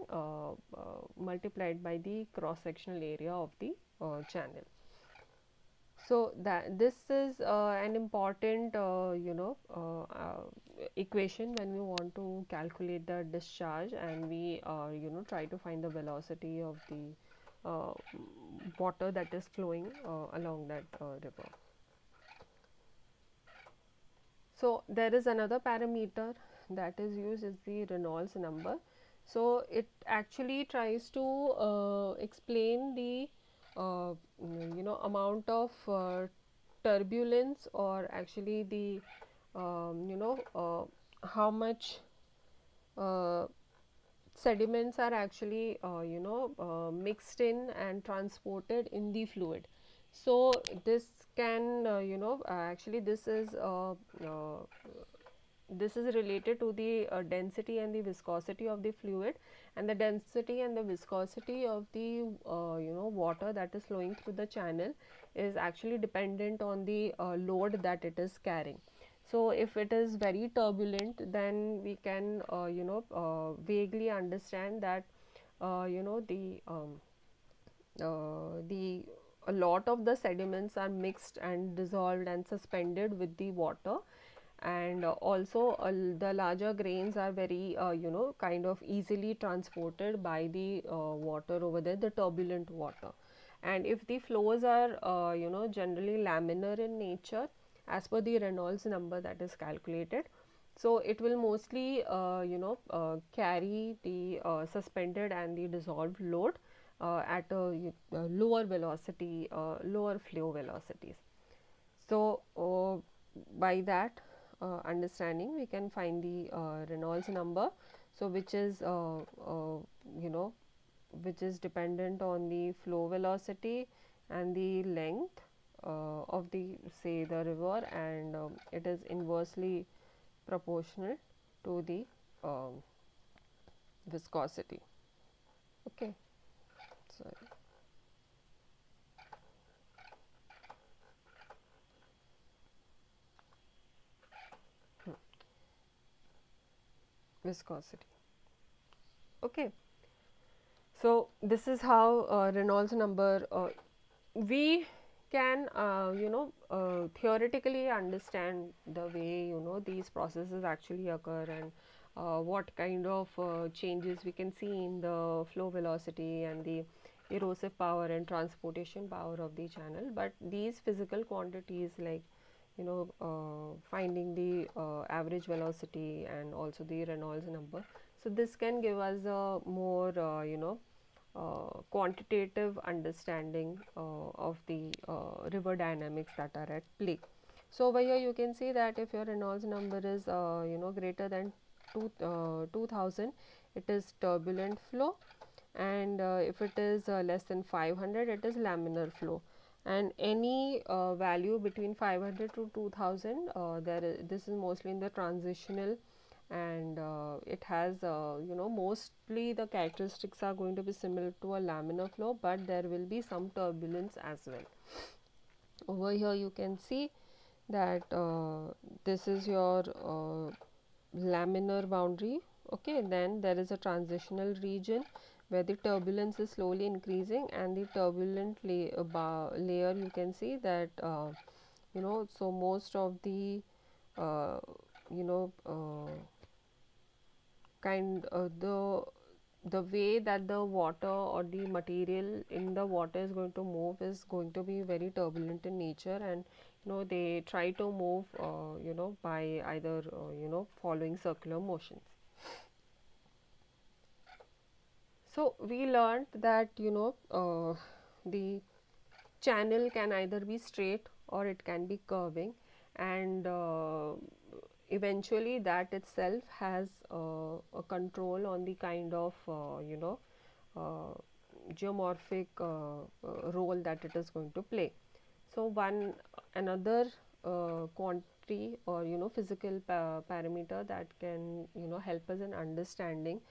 S1: multiplied by the cross sectional area of the channel. So that this is an important equation when we want to calculate the discharge, and we try to find the velocity of the water that is flowing along that river. So there is another parameter that is used, is the Reynolds number. So it actually tries to explain the amount of turbulence, or actually the how much sediments are actually mixed in and transported in the fluid. So this can actually this is related to the density and the viscosity of the fluid, and the density and the viscosity of the water that is flowing through the channel is actually dependent on the load that it is carrying. So if it is very turbulent, then we can vaguely understand that the a lot of the sediments are mixed and dissolved and suspended with the water, and also the larger grains are very kind of easily transported by the water over there, the turbulent water. And if the flows are generally laminar in nature, as per the Reynolds number that is calculated, so it will mostly carry the suspended and the dissolved load at a lower velocity, lower flow velocities. So by that understanding, we can find the Reynolds number, so which is you know which is dependent on the flow velocity and the length of the, say, the river, and it is inversely proportional to the viscosity. Okay, so viscosity. Okay, so this is how Reynolds number we can theoretically understand the way these processes actually occur, and what kind of changes we can see in the flow velocity and the erosive power and transportation power of the channel. But these physical quantities, like finding the average velocity and also the Reynolds number, so this can give us a more quantitative understanding of the river dynamics that are at play. So over here you can see that if your Reynolds number is greater than 2000, it is turbulent flow, and if it is less than 500, it is laminar flow, and any value between 500 to 2000, this is mostly in the transitional, and it has mostly the characteristics are going to be similar to a laminar flow, but there will be some turbulence as well. Over here you can see that this is your laminar boundary. Okay, then there is a transitional region where the turbulence is slowly increasing, and the turbulent layer, you can see that so most of the uh, you know kind the way that the water or the material in the water is going to move is going to be very turbulent in nature, and they try to move by either following circular motions. So we learned that the channel can either be straight or it can be curving, and eventually that itself has a control on the kind of uh, geomorphic role that it is going to play. So one another quantity, or physical parameter that can help us in understanding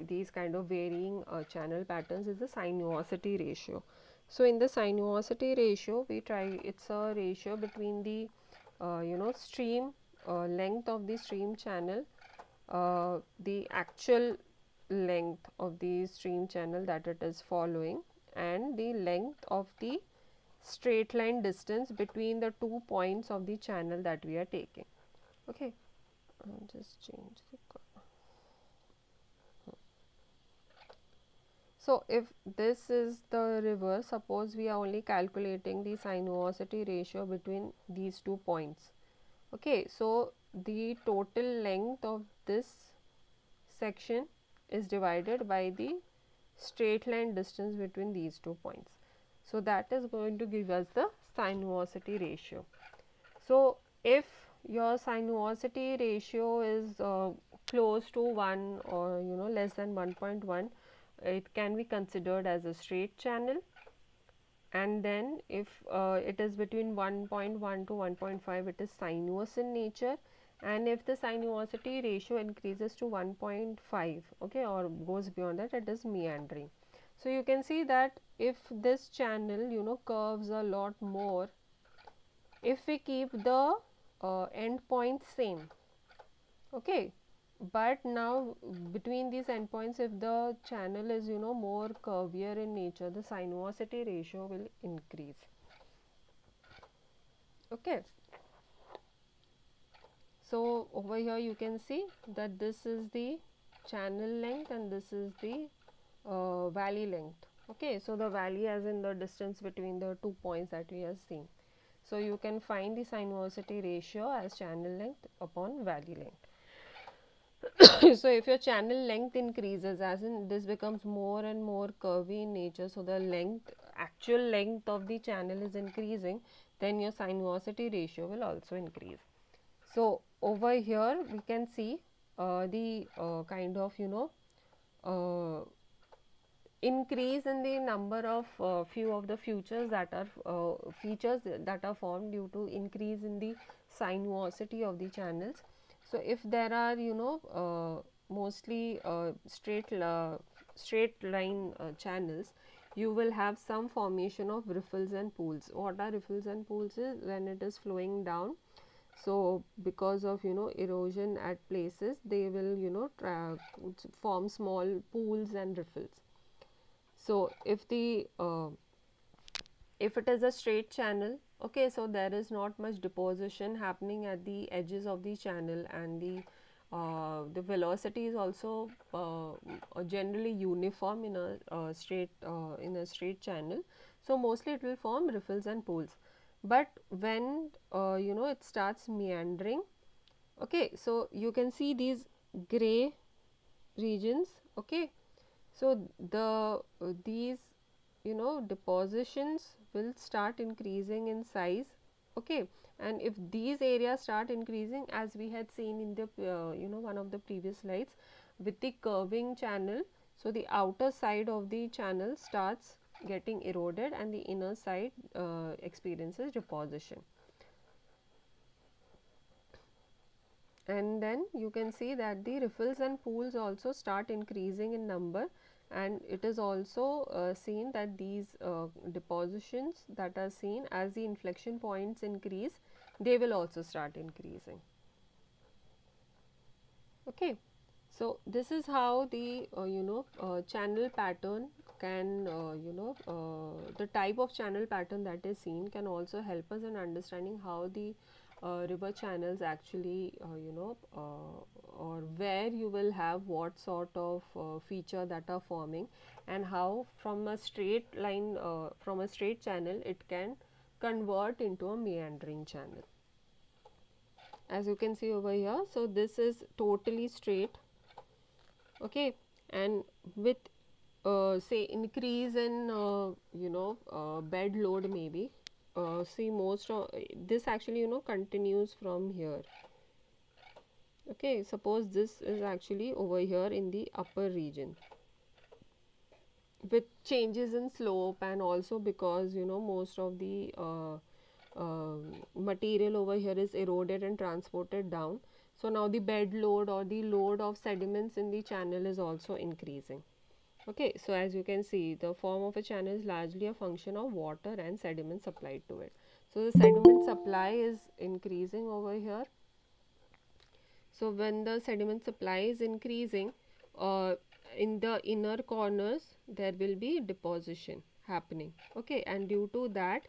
S1: these kind of varying channel patterns is the sinuosity ratio. So in the sinuosity ratio, we try, it's a ratio between the stream length of the stream channel, the actual length of the stream channel that it is following, and the length of the straight line distance between the 2 points of the channel that we are taking. Okay, I'll just change the color. So if this is the river, suppose we are only calculating the sinuosity ratio between these 2 points. Okay, so the total length of this section is divided by the straight line distance between these 2 points. So that is going to give us the sinuosity ratio. So if your sinuosity ratio is close to 1, or less than 1.1, it can be considered as a straight channel. And then if it is between 1.1 to 1.5, it is sinuous in nature. And if the sinuosity ratio increases to 1.5, okay, or goes beyond that, it is meandering. So you can see that if this channel curves a lot more, if we keep the end points same, okay, but now between these endpoints, if the channel is more curvier in nature, the sinuosity ratio will increase. Okay, so over here you can see that this is the channel length and this is the valley length. Okay, so the valley as in the distance between the 2 points that we are seeing. So you can find the sinuosity ratio as channel length upon valley length. So if your channel length increases, as in this becomes more and more curvy in nature, so the actual length of the channel is increasing, then your sinuosity ratio will also increase. So over here we can see the kind of uh, increase in the number of few of the features that are formed due to increase in the sinuosity of the channels. So if there are mostly straight line channels, you will have some formation of riffles and pools. What are riffles and pools? Is when it is flowing down, so because of erosion at places, they will form small pools and riffles. So if it is a straight channel, okay, so there is not much deposition happening at the edges of the channel, and the velocity is also generally uniform in a straight channel. So mostly it will form riffles and pools. But when it starts meandering, okay, so you can see these gray regions, okay, so these depositions will start increasing in size, okay, and if these areas start increasing, as we had seen in the one of the previous slides with the curving channel, so the outer side of the channel starts getting eroded and the inner side experiences deposition. And then you can see that the riffles and pools also start increasing in number, and it is also seen that these depositions that are seen as the inflection points increase, they will also start increasing. Okay, so this is how the channel pattern can the type of channel pattern that is seen can also help us in understanding how the river channels actually or where you will have what sort of feature that are forming, and how from a straight line from a straight channel it can convert into a meandering channel. As you can see over here, so this is totally straight, okay, and with say increase in bed load maybe, see most of this actually continues from here. Okay, suppose this is actually over here in the upper region with changes in slope, and also because most of the material over here is eroded and transported down. So now the bed load or the load of sediments in the channel is also increasing. Okay, so as you can see, the form of a channel is largely a function of water and sediment supplied to it. So the sediment supply is increasing over here. So when the sediment supply is increasing, uh, in the inner corners there will be deposition happening. Okay, and due to that,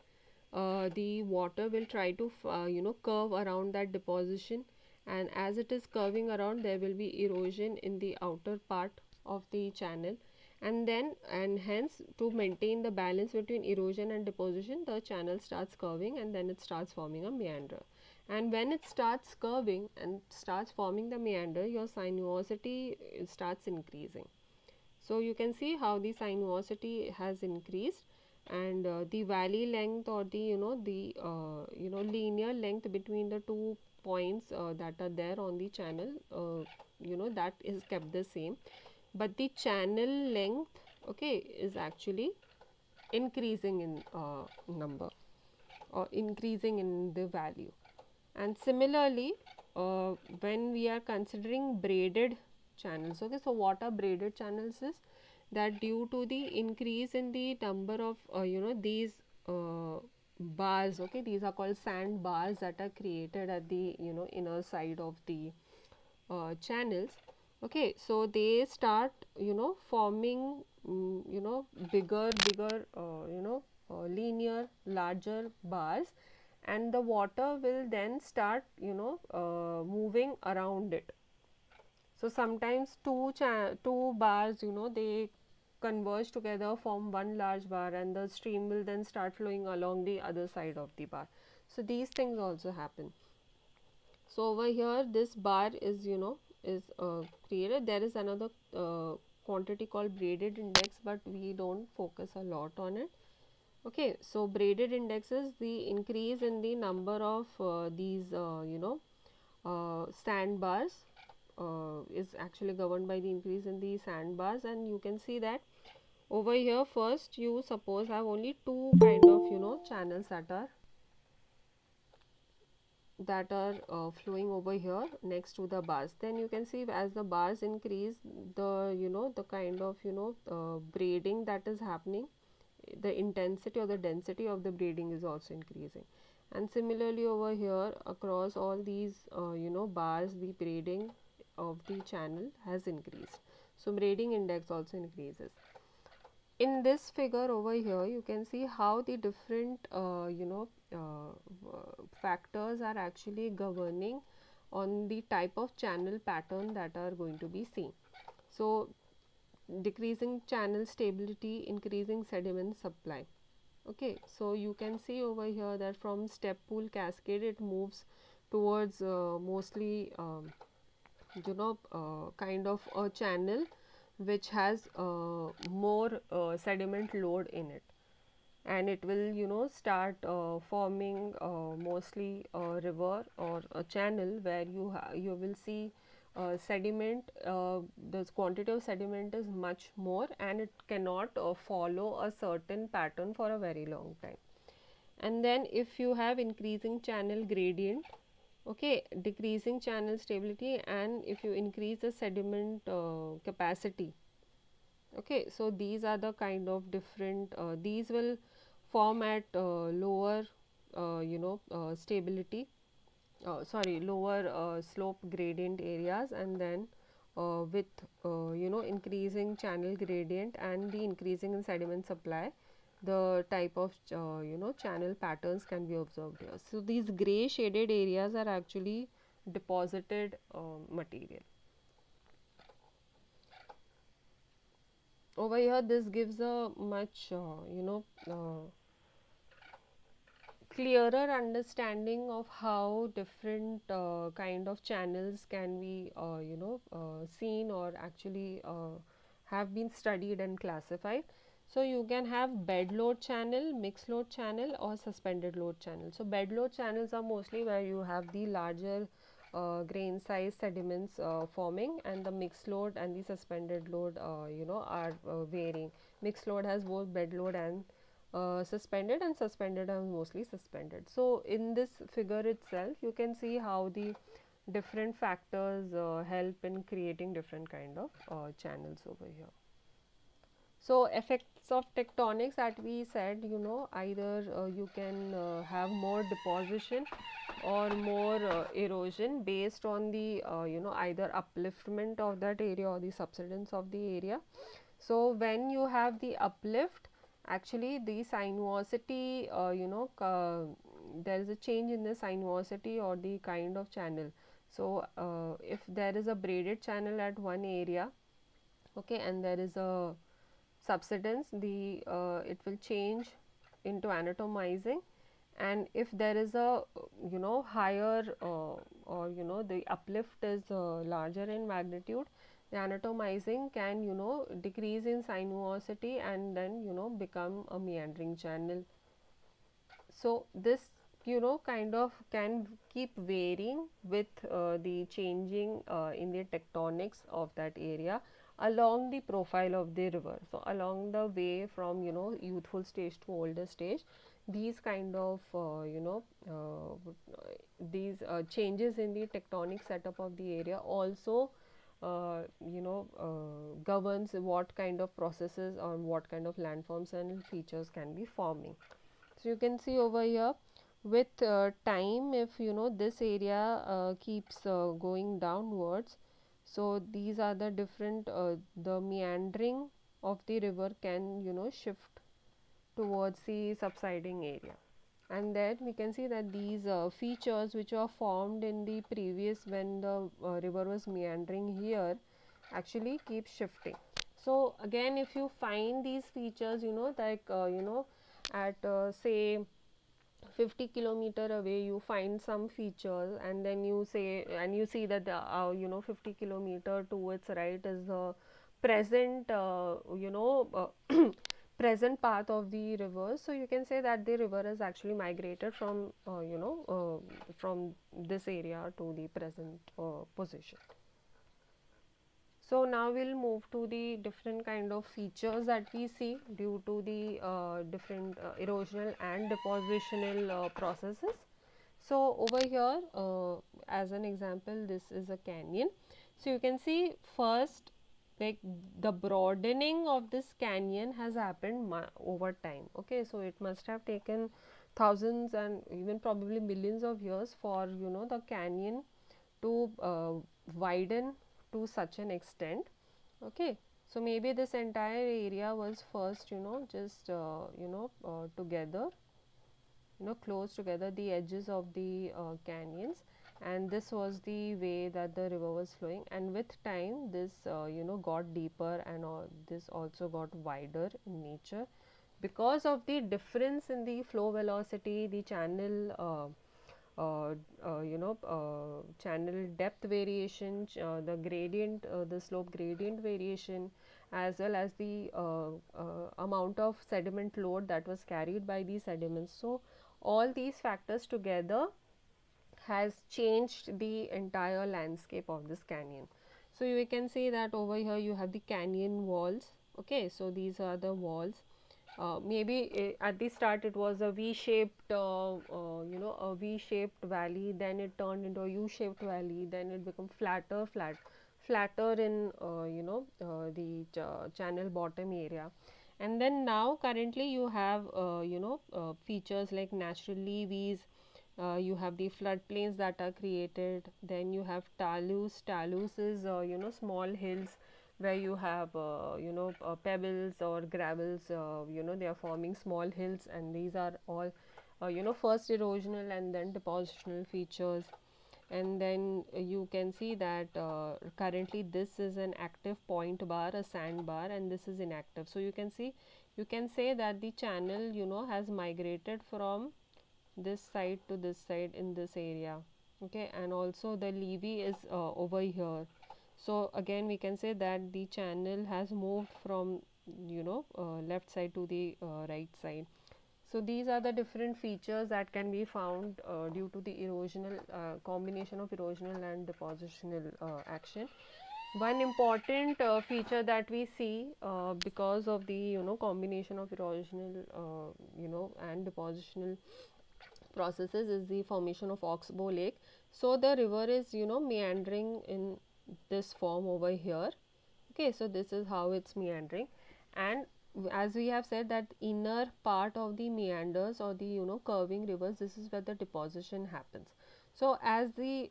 S1: the water will try to curve around that deposition, and as it is curving around, there will be erosion in the outer part of the channel, and hence, to maintain the balance between erosion and deposition, the channel starts curving, and then it starts forming a meander. And when it starts curving and starts forming the meander, your sinuosity starts increasing. So you can see how the sinuosity has increased, and the valley length, or the linear length between the 2 points that are there on the channel, that is kept the same, but the channel length, okay, is actually increasing in number, or increasing in the value. And similarly, when we are considering braided channels, okay, so what are braided channels is that due to the increase in the number of these uh, bars, okay, these are called sand bars that are created at the inner side of the channels. Okay, so they start forming bigger linear larger bars, and the water will then start moving around it. So sometimes two bars they converge together, form one large bar, and the stream will then start flowing along the other side of the bar. So these things also happen. So over here this bar is created. There is another quantity called braided index, but we don't focus a lot on it. Okay, so braided index is the increase in the number of these sandbars, is actually governed by the increase in the sandbars. And you can see that over here, first you suppose have only two kind of channels that are flowing over here next to the bars. Then you can see as the bars increase, the the kind of braiding that is happening, the intensity or the density of the braiding is also increasing. And similarly over here, across all these bars, the braiding of the channel has increased. So braiding index also increases. In this figure over here, you can see how the different factors are actually governing on the type of channel pattern that are going to be seen. So decreasing channel stability, increasing sediment supply. Okay, so you can see over here that from step pool cascade it moves towards mostly kind of a channel which has more sediment load in it, and it will start forming mostly a river or a channel where you will see sediment, the quantity of sediment is much more, and it cannot follow a certain pattern for a very long time. And then if you have increasing channel gradient, okay, decreasing channel stability, and if you increase the sediment capacity, okay, so these are the kind of different these will form at lower stability, sorry, lower slope gradient areas, and then with increasing channel gradient and the increasing in sediment supply, the type of channel patterns can be observed here. So these gray shaded areas are actually deposited material. Over here this gives a much clearer understanding of how different kind of channels can be seen, or actually have been studied and classified. So you can have bed load channel, mixed load channel, or suspended load channel. So bed load channels are mostly where you have the larger grain size sediments forming, and the mixed load and the suspended load are varying. Mixed load has both bed load and suspended, and suspended are mostly suspended. So in this figure itself you can see how the different factors help in creating different kind of channels over here. So effects of tectonics that we said, either you can have more deposition or more erosion based on the either upliftment of that area or the subsidence of the area. So when you have the uplift, actually the sinuosity, there is a change in the sinuosity or the kind of channel. So if there is a braided channel at one area, okay, and there is a subsidence, the it will change into anatomizing. And if there is a higher or the uplift is larger in magnitude, the anatomizing can decrease in sinuosity and then become a meandering channel. So this kind of can keep varying with the changing in the tectonics of that area along the profile of the river. So along the way from youthful stage to older stage, these kind of these changes in the tectonic setup of the area also governs what kind of processes or what kind of landforms and features can be forming. So you can see over here with time, if this area keeps going downwards, so these are the different the meandering of the river can shift towards the subsiding area. And then we can see that these features which were formed in the previous when the river was meandering here actually keep shifting. So again, if you find these features, like at say 50 kilometer away you find some features, and then you say and you see that the 50 kilometer to its right is the present present path of the river. So you can say that the river is actually migrated from from this area to the present position. So now we'll move to the different kind of features that we see due to the different erosional and depositional processes. So over here, as an example, this is a canyon. So you can see first, like the broadening of this canyon has happened over time. Okay, so it must have taken thousands and even probably millions of years for the canyon to widen to such an extent. Okay, so maybe this entire area was first just together, close together the edges of the canyons, and this was the way that the river was flowing, and with time this got deeper, and this also got wider in nature because of the difference in the flow velocity, the channel channel depth variation, the gradient, the slope gradient variation, as well as the amount of sediment load that was carried by these sediments. So all these factors together has changed the entire landscape of this canyon. So you can see that over here you have the canyon walls. Okay, so these are the walls. Maybe at the start it was a V-shaped, a V-shaped valley. Then it turned into a U-shaped valley. Then it became flatter in the channel bottom area. And then now currently you have features like natural levees. You have the floodplains that are created. Then you have talus. Talus is small hills where you have pebbles or gravels, they are forming small hills, and these are all first erosional and then depositional features. And then you can see that currently this is an active point bar, a sand bar, and this is inactive. So you can see, you can say that the channel has migrated from this side to this side in this area. Okay, and also the levee is over here. So again we can say that the channel has moved from left side to the right side. So these are the different features that can be found due to the erosional combination of erosional and depositional action. One important feature that we see because of the combination of erosional and depositional processes is the formation of oxbow lake. So the river is meandering in this form over here. Okay, so this is how it's meandering, and as we have said that inner part of the meanders or the curving rivers, this is where the deposition happens. So as the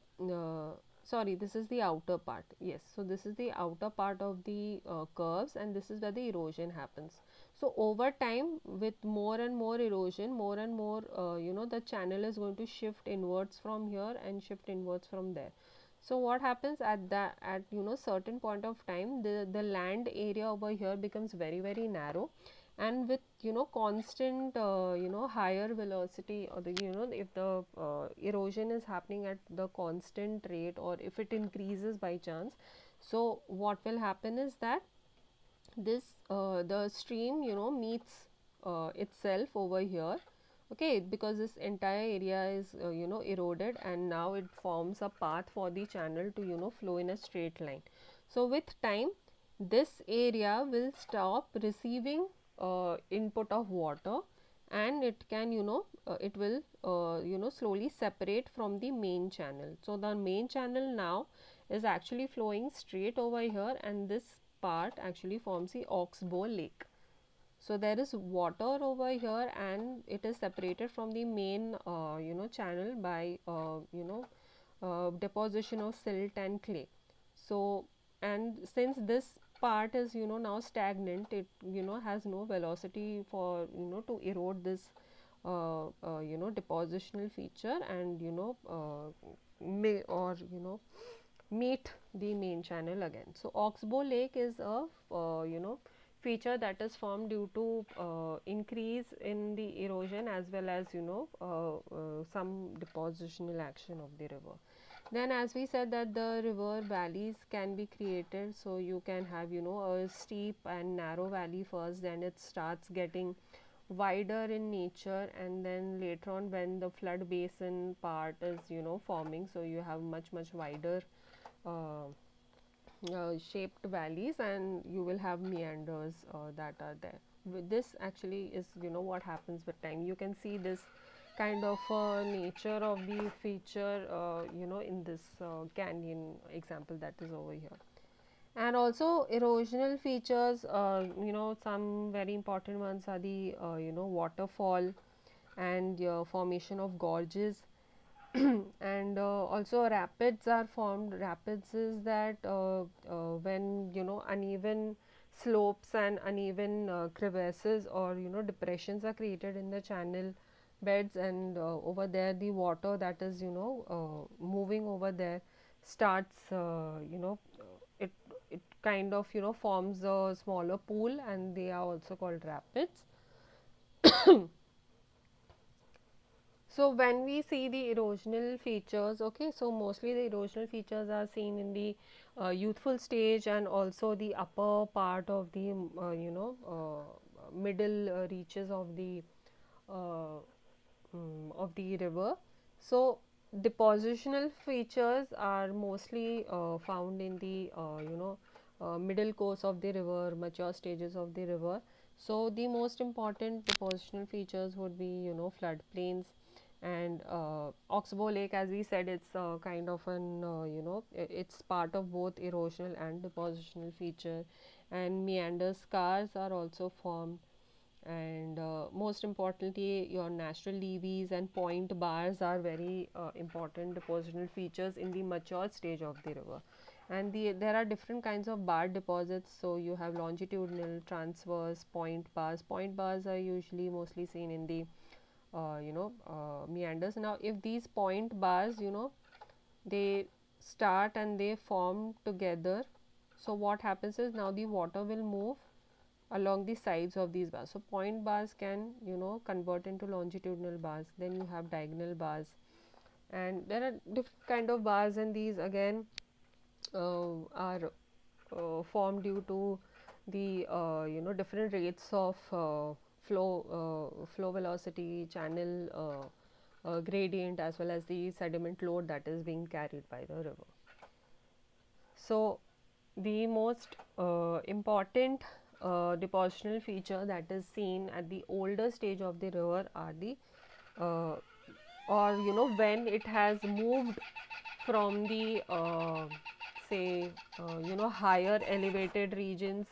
S1: sorry, this is the outer part. Yes, so this is the outer part of the curves, and this is where the erosion happens. So over time, with more and more erosion, more and more the channel is going to shift inwards from here and shift inwards from there. So what happens at that, at certain point of time, the land area over here becomes very narrow, and with constant higher velocity, or the if the erosion is happening at the constant rate, or if it increases by chance, so what will happen is that this the stream meets itself over here. Okay, because this entire area is eroded, and now it forms a path for the channel to flow in a straight line. So with time, this area will stop receiving input of water, and it can it will slowly separate from the main channel. So the main channel now is actually flowing straight over here, and this part actually forms the oxbow lake. So there is water over here, and it is separated from the main channel by deposition of silt and clay. So, and since this part is now stagnant, it has no velocity for to erode this depositional feature, and may or meet the main channel again. So oxbow lake is a feature that is formed due to increase in the erosion, as well as some depositional action of the river. Then, as we said, that the river valleys can be created, so you can have a steep and narrow valley first, then it starts getting wider in nature, and then later on when the flood basin part is forming, so you have much wider uh, shaped valleys, and you will have meanders that are there. This actually is what happens with time. You can see this kind of nature of the feature in this canyon example that is over here. And also erosional features, some very important ones are the waterfall, and formation of gorges, and also rapids are formed. Rapids is that when uneven slopes and uneven crevasses or depressions are created in the channel beds, and over there the water that is moving over there starts it it kind of forms a smaller pool, and they are also called rapids. So when we see the erosional features, okay, so mostly the erosional features are seen in the youthful stage, and also the upper part of the middle reaches uh, of the river. So depositional features are mostly found in the middle course of the river, mature stages of the river. So the most important depositional features would be floodplains, and oxbow lake, as we said, it's kind of an it's part of both erosional and depositional feature, and meander scars are also formed, and most importantly your natural levees and point bars are very important depositional features in the mature stage of the river. And there are different kinds of bar deposits, so you have longitudinal, transverse, point bars. Point bars are usually mostly seen in the meanders. Now if these point bars they start and they form together, so what happens is now the water will move along the sides of these bars. So point bars can convert into longitudinal bars. Then you have diagonal bars, and there are different kind of bars, and these again are formed due to the different rates of flow velocity, channel gradient, as well as the sediment load that is being carried by the river. So the most important depositional feature that is seen at the older stage of the river are the uh, or when it has moved from the say higher elevated regions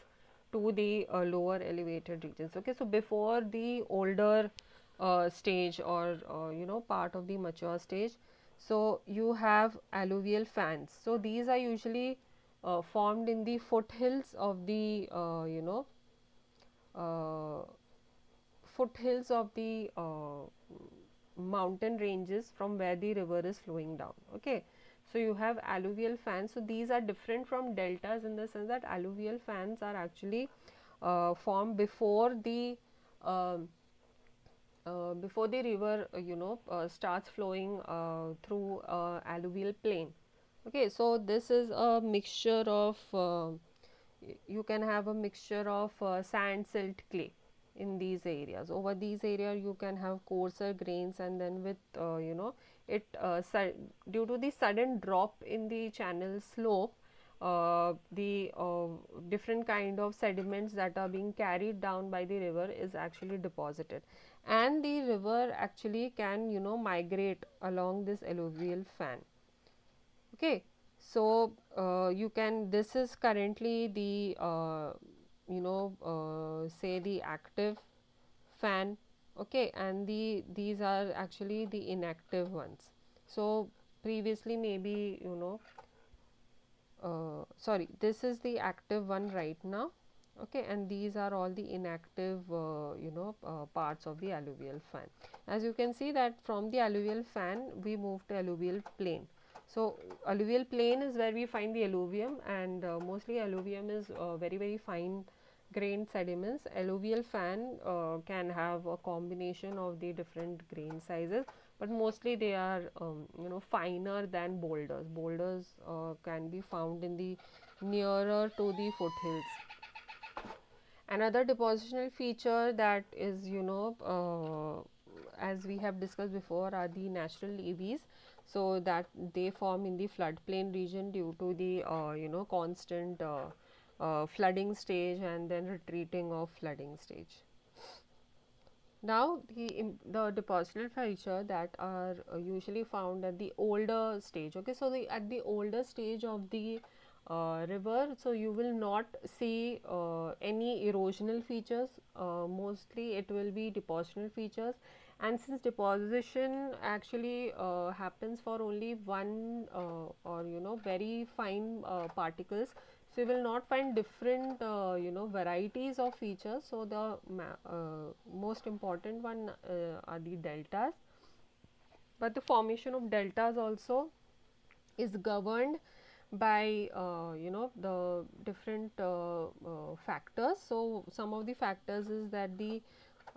S1: to the lower elevated regions. Okay, so before the older stage, or part of the mature stage, so you have alluvial fans. So these are usually formed in the foothills of the uh, foothills of the mountain ranges from where the river is flowing down. Okay, so you have alluvial fans. So these are different from deltas in the sense that alluvial fans are actually formed um before the river starts flowing through alluvial plain. Okay, so this is a mixture of you can have a mixture of sand, silt, clay in these areas. Over these areas you can have coarser grains, and then with it due to the sudden drop in the channel slope, the different kind of sediments that are being carried down by the river is actually deposited, and the river actually can migrate along this alluvial fan. Okay, so you can, this is currently the say the active fan. Okay, and these are actually the inactive ones. So previously, maybe sorry, this is the active one right now. Okay, and these are all the inactive parts of the alluvial fan. As you can see that from the alluvial fan we move to alluvial plain. So alluvial plain is where we find the alluvium, and mostly alluvium is very fine grained sediments. Alluvial fan can have a combination of the different grain sizes, but mostly they are finer than boulders. Boulders can be found in the nearer to the foothills. Another depositional feature that is as we have discussed before, are the natural levees. So that they form in the floodplain region due to the constant flooding stage and then retreating of flooding stage. Now the depositional feature that are usually found at the older stage. Okay, so at the older stage of the river, so you will not see any erosional features. Mostly it will be depositional features, and since deposition actually happens for only one or very fine particles, so you will not find different varieties of features. So the most important one are the deltas, but the formation of deltas also is governed by the different factors. So some of the factors is that the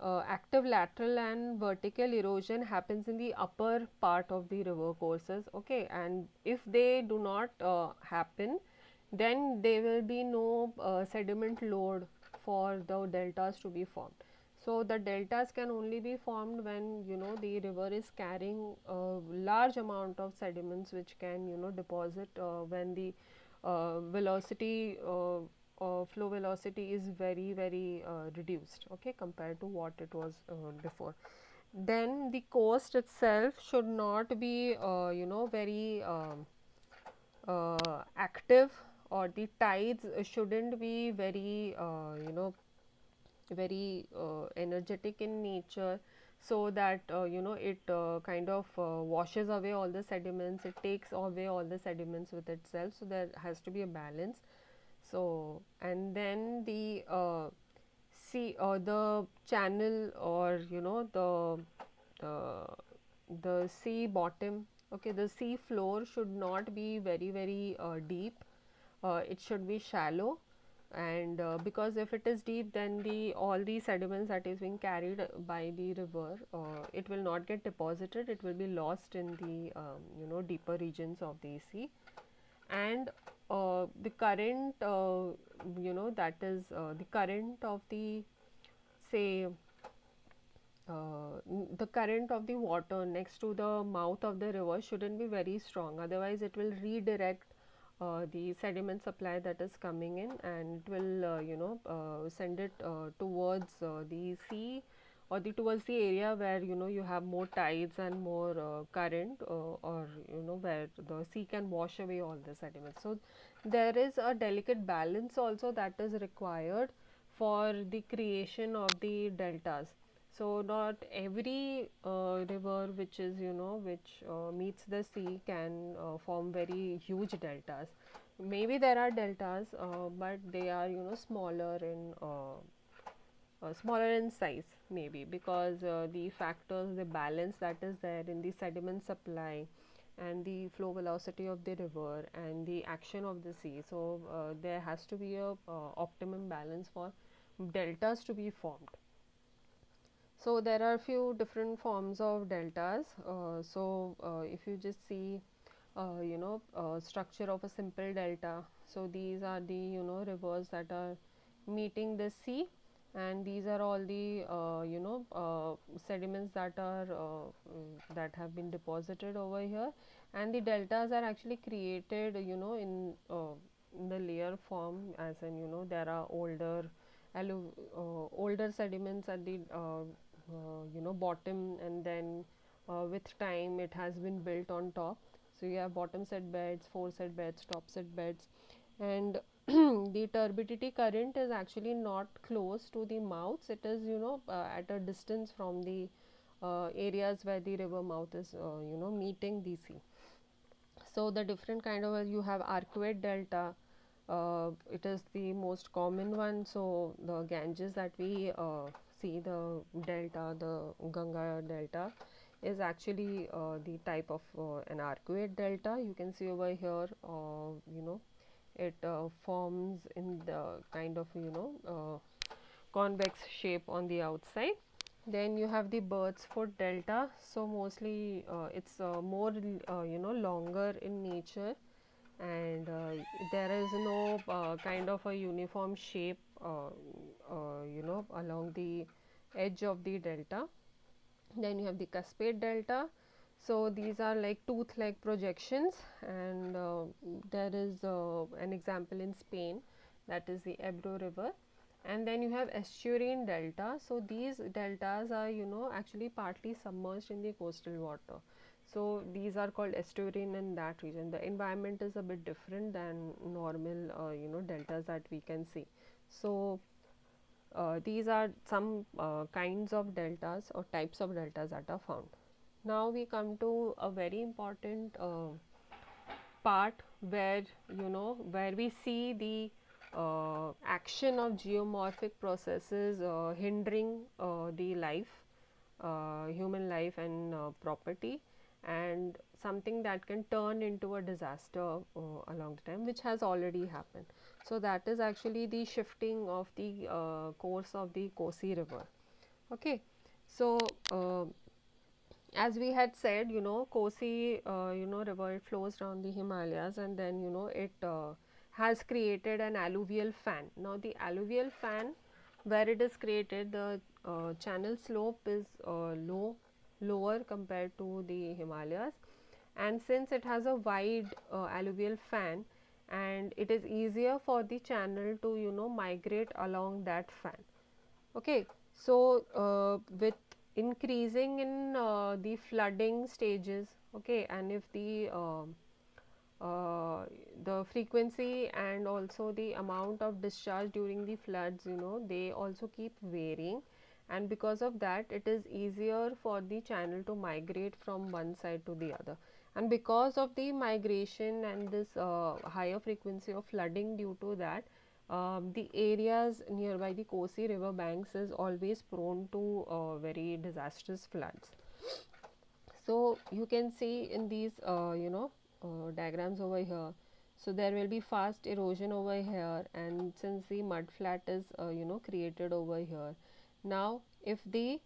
S1: active lateral and vertical erosion happens in the upper part of the river courses. Okay, and if they do not happen, then there will be no sediment load for the deltas to be formed. So the deltas can only be formed when the river is carrying a large amount of sediments which can deposit when the velocity flow velocity is very reduced, okay, compared to what it was before. Then the coast itself should not be very active, or the tides shouldn't be very very energetic in nature, so that it kind of washes away all the sediments, it takes away all the sediments with itself. So there has to be a balance. So and then the sea, or the channel, or uh, the sea bottom. Okay, the sea floor should not be very deep. It should be shallow, and because if it is deep, then the all the sediments that is being carried by the river, it will not get deposited, it will be lost in the deeper regions of the sea. And the current, that is the current of the, say, the current of the water next to the mouth of the river shouldn't be very strong, otherwise it will redirect the sediment supply that is coming in, and it will send it towards the sea, or towards the area where you have more tides and more current, or where the sea can wash away all the sediments. So there is a delicate balance also that is required for the creation of the deltas. So not every river which is which meets the sea can form very huge deltas. Maybe there are deltas, but they are smaller in size, maybe because the factors, the balance that is there in the sediment supply and the flow velocity of the river and the action of the sea. So there has to be a optimum balance for deltas to be formed. So there are few different forms of deltas. If you just see, structure of a simple delta. So these are the rivers that are meeting the sea, and these are all the sediments that are that have been deposited over here, and the deltas are actually created in the layer form, as in there are older sediments at the bottom, and then with time it has been built on top. So you have bottom set beds, foreset beds, top set beds, and the turbidity current is actually not close to the mouths. It is at a distance from the areas where the river mouth is meeting the sea. So the different kind of, you have arcuate delta. It is the most common one. So the Ganges that we see, the delta, the Ganga delta, is actually the type of an arcuate delta. You can see over here, it forms in the kind of convex shape on the outside. Then you have the bird's foot delta. So mostly it's more longer in nature, and there is no kind of a uniform shape along the edge of the delta. Then you have the Cascade delta. So these are like tooth-like projections, and there is an example in Spain, that is the Ebro River. And then you have estuarine delta. So these deltas are actually partly submerged in the coastal water. So these are called estuarine in that region. The environment is a bit different than normal deltas that we can see. So these are some kinds of deltas or types of deltas that are found. Now we come to a very important part where where we see the action of geomorphic processes hindering the life, human life and property, and something that can turn into a disaster along the time, which has already happened. So that is actually the shifting of the course of the Kosi River. Okay, so as we had said, Kosi, river, it flows down the Himalayas, and then it has created an alluvial fan. Now the alluvial fan, where it is created, the channel slope is lower compared to the Himalayas, and since it has a wide alluvial fan, and it is easier for the channel to migrate along that fan. Okay, so with increasing in the flooding stages, okay, and if the frequency and also the amount of discharge during the floods, they also keep varying, and because of that it is easier for the channel to migrate from one side to the other. And because of the migration and this higher frequency of flooding, due to that, the areas nearby the Kosi river banks is always prone to very disastrous floods. So you can see in these diagrams over here, so there will be fast erosion over here, and since the mud flat is created over here, now if the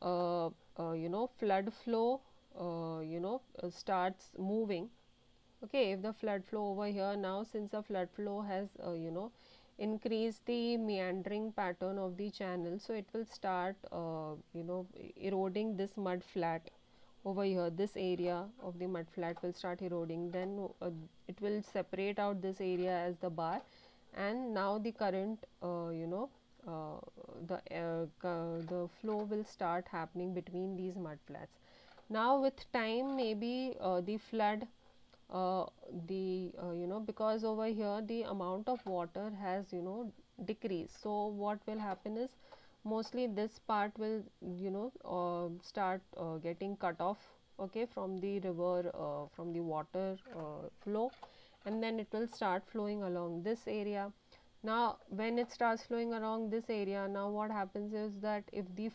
S1: flood flow starts moving, Okay, if the flood flow over here now, since the flood flow has increased the meandering pattern of the channel, so it will start eroding this mud flat over here. This area of the mud flat will start eroding, then it will separate out this area as the bar, and now the current uh, the flow will start happening between these mud flats. Now with time, maybe the flood uh, the because over here the amount of water has decreased, so what will happen is mostly this part will start getting cut off, okay, from the river, from the water flow, and then it will start flowing along this area. Now when it starts flowing along this area, now what happens is that if the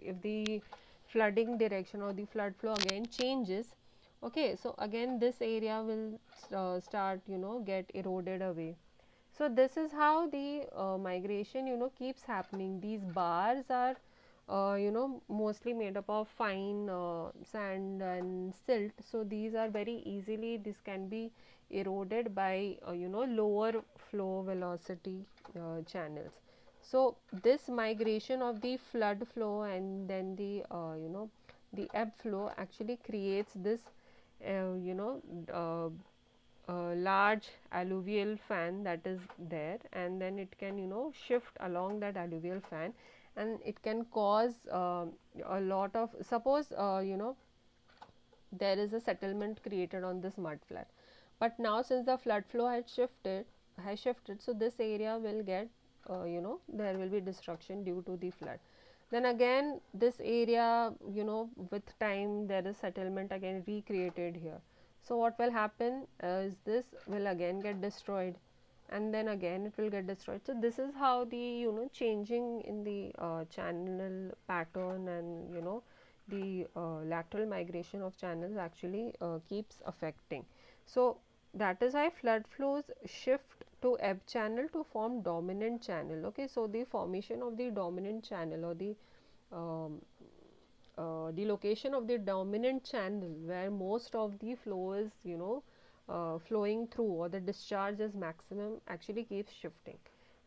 S1: if the flooding direction or the flood flow again changes, okay, so again this area will start get eroded away. So this is how the migration keeps happening. These bars are mostly made up of fine sand and silt, so these are very easily, this can be eroded by lower flow velocity channels. So this migration of the flood flow and then the the ebb flow actually creates this you know large alluvial fan that is there, and then it can shift along that alluvial fan, and it can cause a lot of, suppose there is a settlement created on this mud flat, but now since the flood flow has shifted, so this area will get there will be destruction due to the flood. Then again this area, with time there is settlement again recreated here, so what will happen is this will again get destroyed, and then again it will get destroyed. So this is how the changing in the channel pattern and the lateral migration of channels actually keeps affecting. So that is why flood flows shift to ebb channel to form dominant channel. Okay, so the formation of the dominant channel, or um, the location of the dominant channel where most of the flow is flowing through, or the discharge is maximum, actually keeps shifting.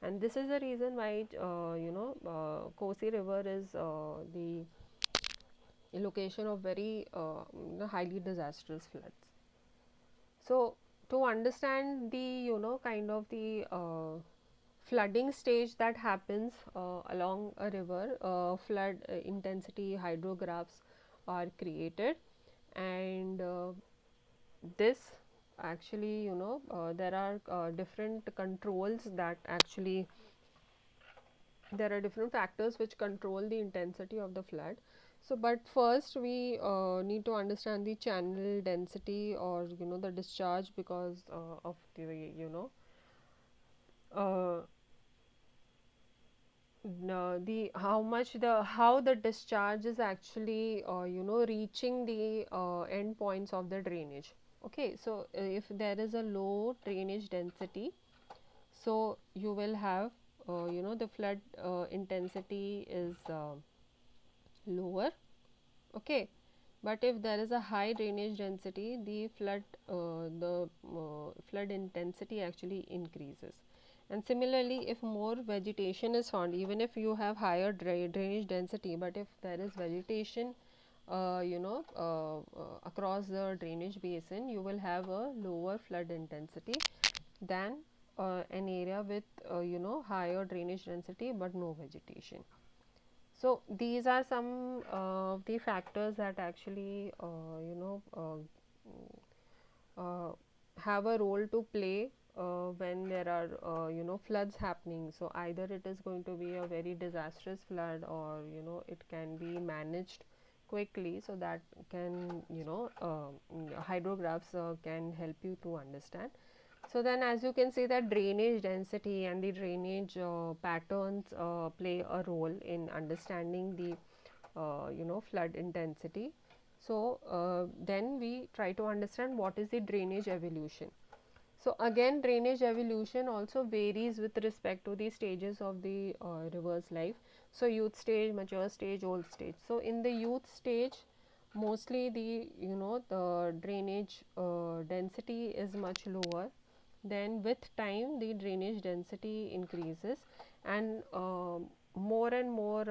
S1: And this is the reason why Kosi river is the location of very highly disastrous floods. So to understand the kind of the flooding stage that happens along a river, flood intensity hydrographs are created, and this actually there are different controls that actually, there are different factors which control the intensity of the flood. So but first we need to understand the channel density, or the discharge, because of the uh, no, the how the discharge is actually reaching the end points of the drainage. Okay, so if there is a low drainage density, so you will have the flood intensity is lower. Okay, but if there is a high drainage density, the flood intensity actually increases. And similarly, if more vegetation is found, even if you have higher drainage density, but if there is vegetation across the drainage basin, you will have a lower flood intensity than an area with higher drainage density but no vegetation. So these are some of the factors that actually uh, have a role to play when there are floods happening. So either it is going to be a very disastrous flood, or it can be managed quickly, so that can hydrographs can help you to understand. So then, as you can see, that drainage density and the drainage patterns play a role in understanding the flood intensity. So then we try to understand what is the drainage evolution. So again, drainage evolution also varies with respect to the stages of the river's life. So youth stage, mature stage, old stage. So in the youth stage, mostly the drainage density is much lower. Then with time the drainage density increases, and more and more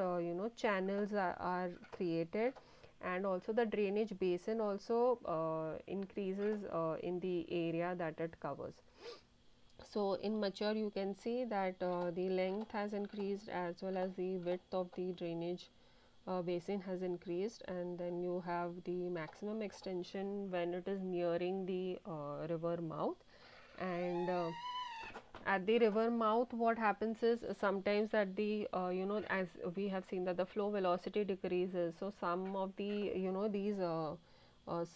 S1: channels are created, and also the drainage basin also increases in the area that it covers. So in mature you can see that the length has increased as well as the width of the drainage basin has increased, and then you have the maximum extension when it is nearing the river mouth. And at the river mouth what happens is sometimes that the as we have seen that the flow velocity decreases, so some of the these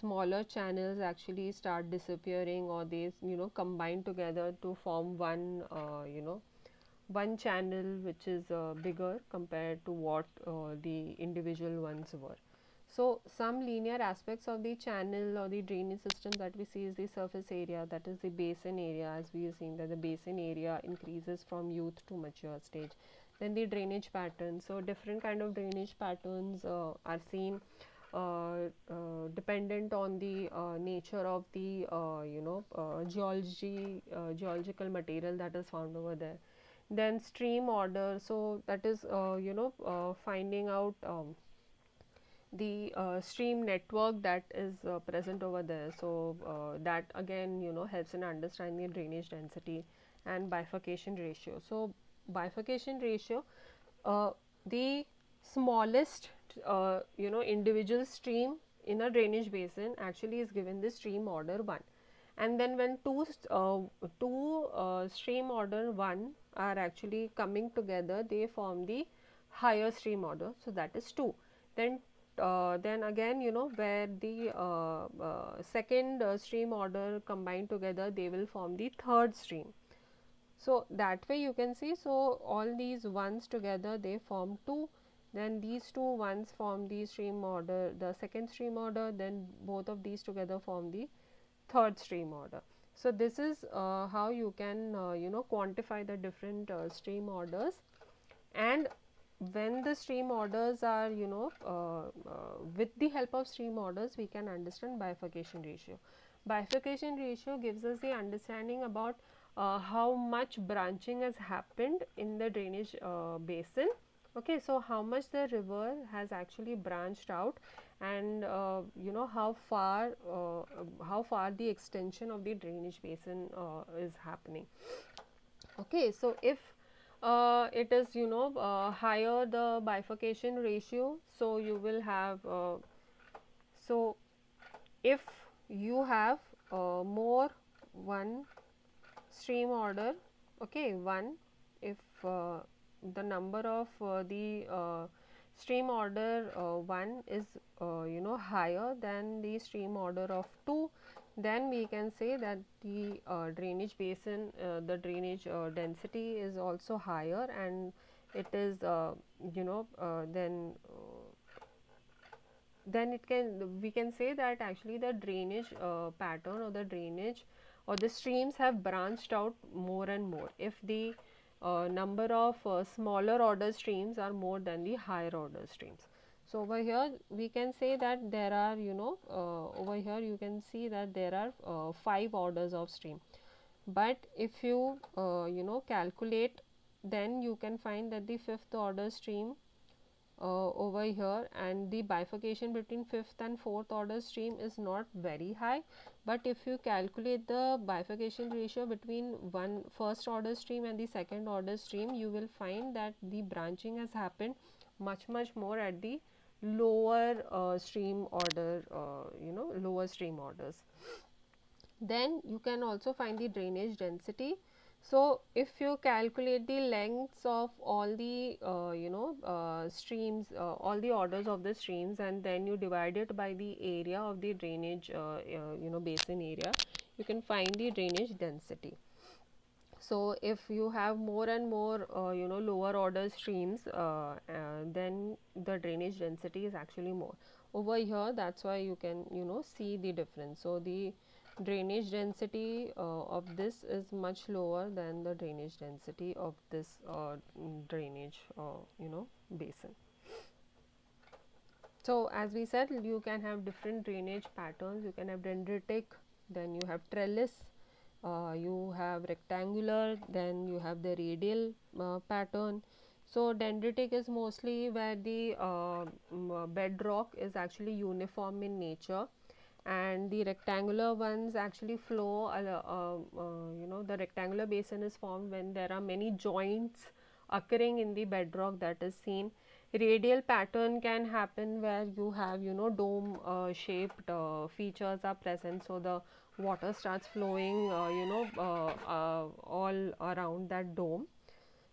S1: smaller channels actually start disappearing, or these combine together to form one one channel which is bigger compared to what the individual ones were. So some linear aspects of the channel or the drainage system that we see is the surface area, that is the basin area, as we have seen that the basin area increases from youth to mature stage. Then the drainage pattern, so different kind of drainage patterns are seen dependent on the nature of the geological material that is found over there. Then stream order, so that is finding out the stream network that is present over there. So that again helps in understanding the drainage density. And bifurcation ratio, so bifurcation ratio, uh, the smallest individual stream in a drainage basin actually is given the stream order 1, and then when two stream order 1 are actually coming together, they form the higher stream order, so that is 2. Then again where the second stream order combined together, they will form the third stream. So that way you can see, so all these ones together they form 2, then these two ones form the stream order, the second stream order, then both of these together form the third stream order. So this is how you can quantify the different stream orders. And when the stream orders are with the help of stream orders we can understand bifurcation ratio. Bifurcation ratio gives us the understanding about how much branching has happened in the drainage basin. Okay, so how much the river has actually branched out, and how far the extension of the drainage basin is happening. Okay, so if it is higher the bifurcation ratio, so you will have so if you have more one stream order, okay, 1, if the number of the stream order 1 is higher than the stream order of 2, then we can say that the drainage basin, the drainage density is also higher, and it is then it can, we can say that actually the drainage pattern or the drainage or the streams have branched out more and more if the number of smaller order streams are more than the higher order streams. So over here we can say that there are over here you can see that there are 5 orders of stream, but if you calculate, then you can find that the fifth order stream over here, and the bifurcation between fifth and fourth order stream is not very high. But if you calculate the bifurcation ratio between one first order stream and the second order stream, you will find that the branching has happened much more at the lower stream order, lower stream orders. Then you can also find the drainage density. So if you calculate the lengths of all the streams, all the orders of the streams, and then you divide it by the area of the drainage basin area, you can find the drainage density. So if you have more and more lower order streams, then the drainage density is actually more over here. That's why you can see the difference. So the drainage density of this is much lower than the drainage density of this drainage basin. So as we said, you can have different drainage patterns. You can have dendritic, then you have trellis, you have rectangular, then you have the radial pattern. So dendritic is mostly where the bedrock is actually uniform in nature, and the rectangular ones actually flow, the rectangular basin is formed when there are many joints occurring in the bedrock that is seen. Radial pattern can happen where you have, dome shaped features are present, so the water starts flowing, all around that dome,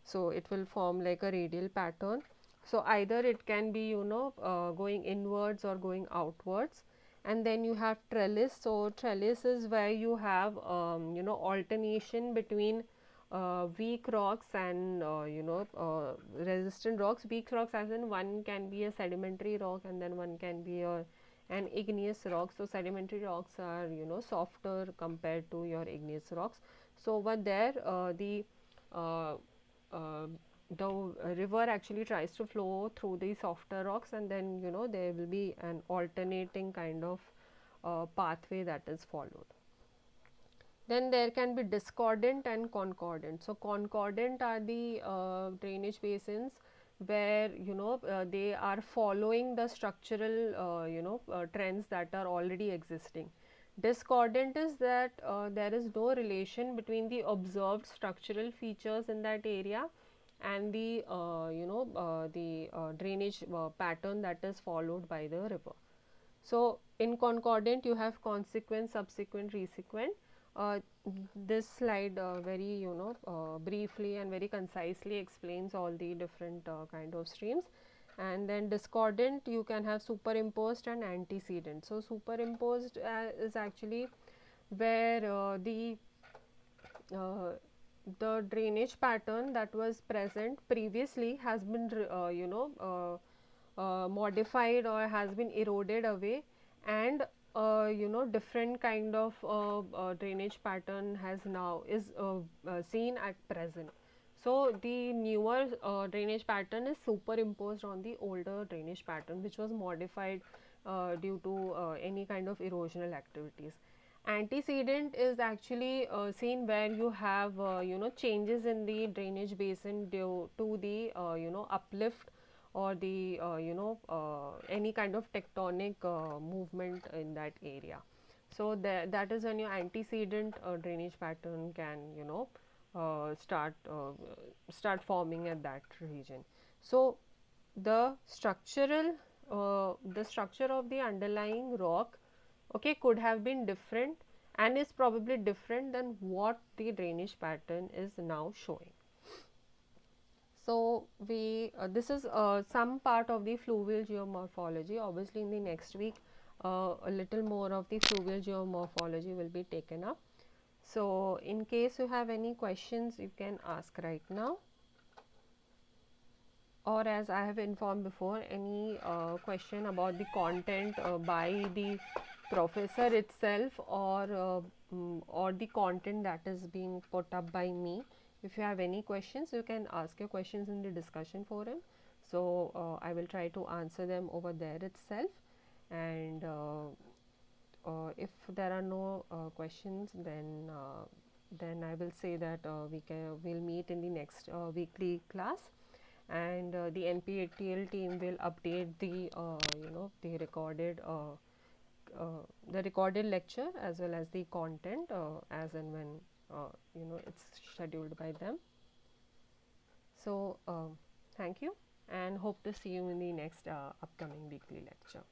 S1: so it will form like a radial pattern. So either it can be, going inwards or going outwards. And then you have trellis. So trellis is where you have, alternation between weak rocks and, resistant rocks. Weak rocks as in one can be a sedimentary rock and then one can be an igneous rock. So sedimentary rocks are, softer compared to your igneous rocks. So over there, uh, uh, the river actually tries to flow through the softer rocks, and then, there will be an alternating kind of pathway that is followed. Then there can be discordant and concordant. So concordant are the drainage basins where, they are following the structural trends that are already existing. Discordant is that there is no relation between the observed structural features in that area and the drainage pattern that is followed by the river. So in concordant you have consequent, subsequent, resequent. Uh, this slide very, briefly and very concisely explains all the different kind of streams. And then discordant you can have superimposed and antecedent. So superimposed is actually where uh, the drainage pattern that was present previously has been modified or has been eroded away, and different kind of drainage pattern has now is seen at present. So the newer drainage pattern is superimposed on the older drainage pattern, which was modified due to any kind of erosional activities. Antecedent is actually seen where you have, changes in the drainage basin due to the, uplift or the, any kind of tectonic movement in that area. So that is when your antecedent drainage pattern can, start forming at that region. So the structure of the underlying rock, okay, could have been different and is probably different than what the drainage pattern is now showing. So we this is some part of the fluvial geomorphology. Obviously in the next week a little more of the fluvial geomorphology will be taken up. So in case you have any questions, you can ask right now, or as I have informed before, any question about the content by the professor itself, or the content that is being put up by me. If you have any questions, you can ask your questions in the discussion forum. So I will try to answer them over there itself. And if there are no questions, then I will say that we'll meet in the next weekly class, and the NPTEL team will update the, the recorded lecture as well as the content as and when it's scheduled by them. So thank you, and hope to see you in the next upcoming weekly lecture.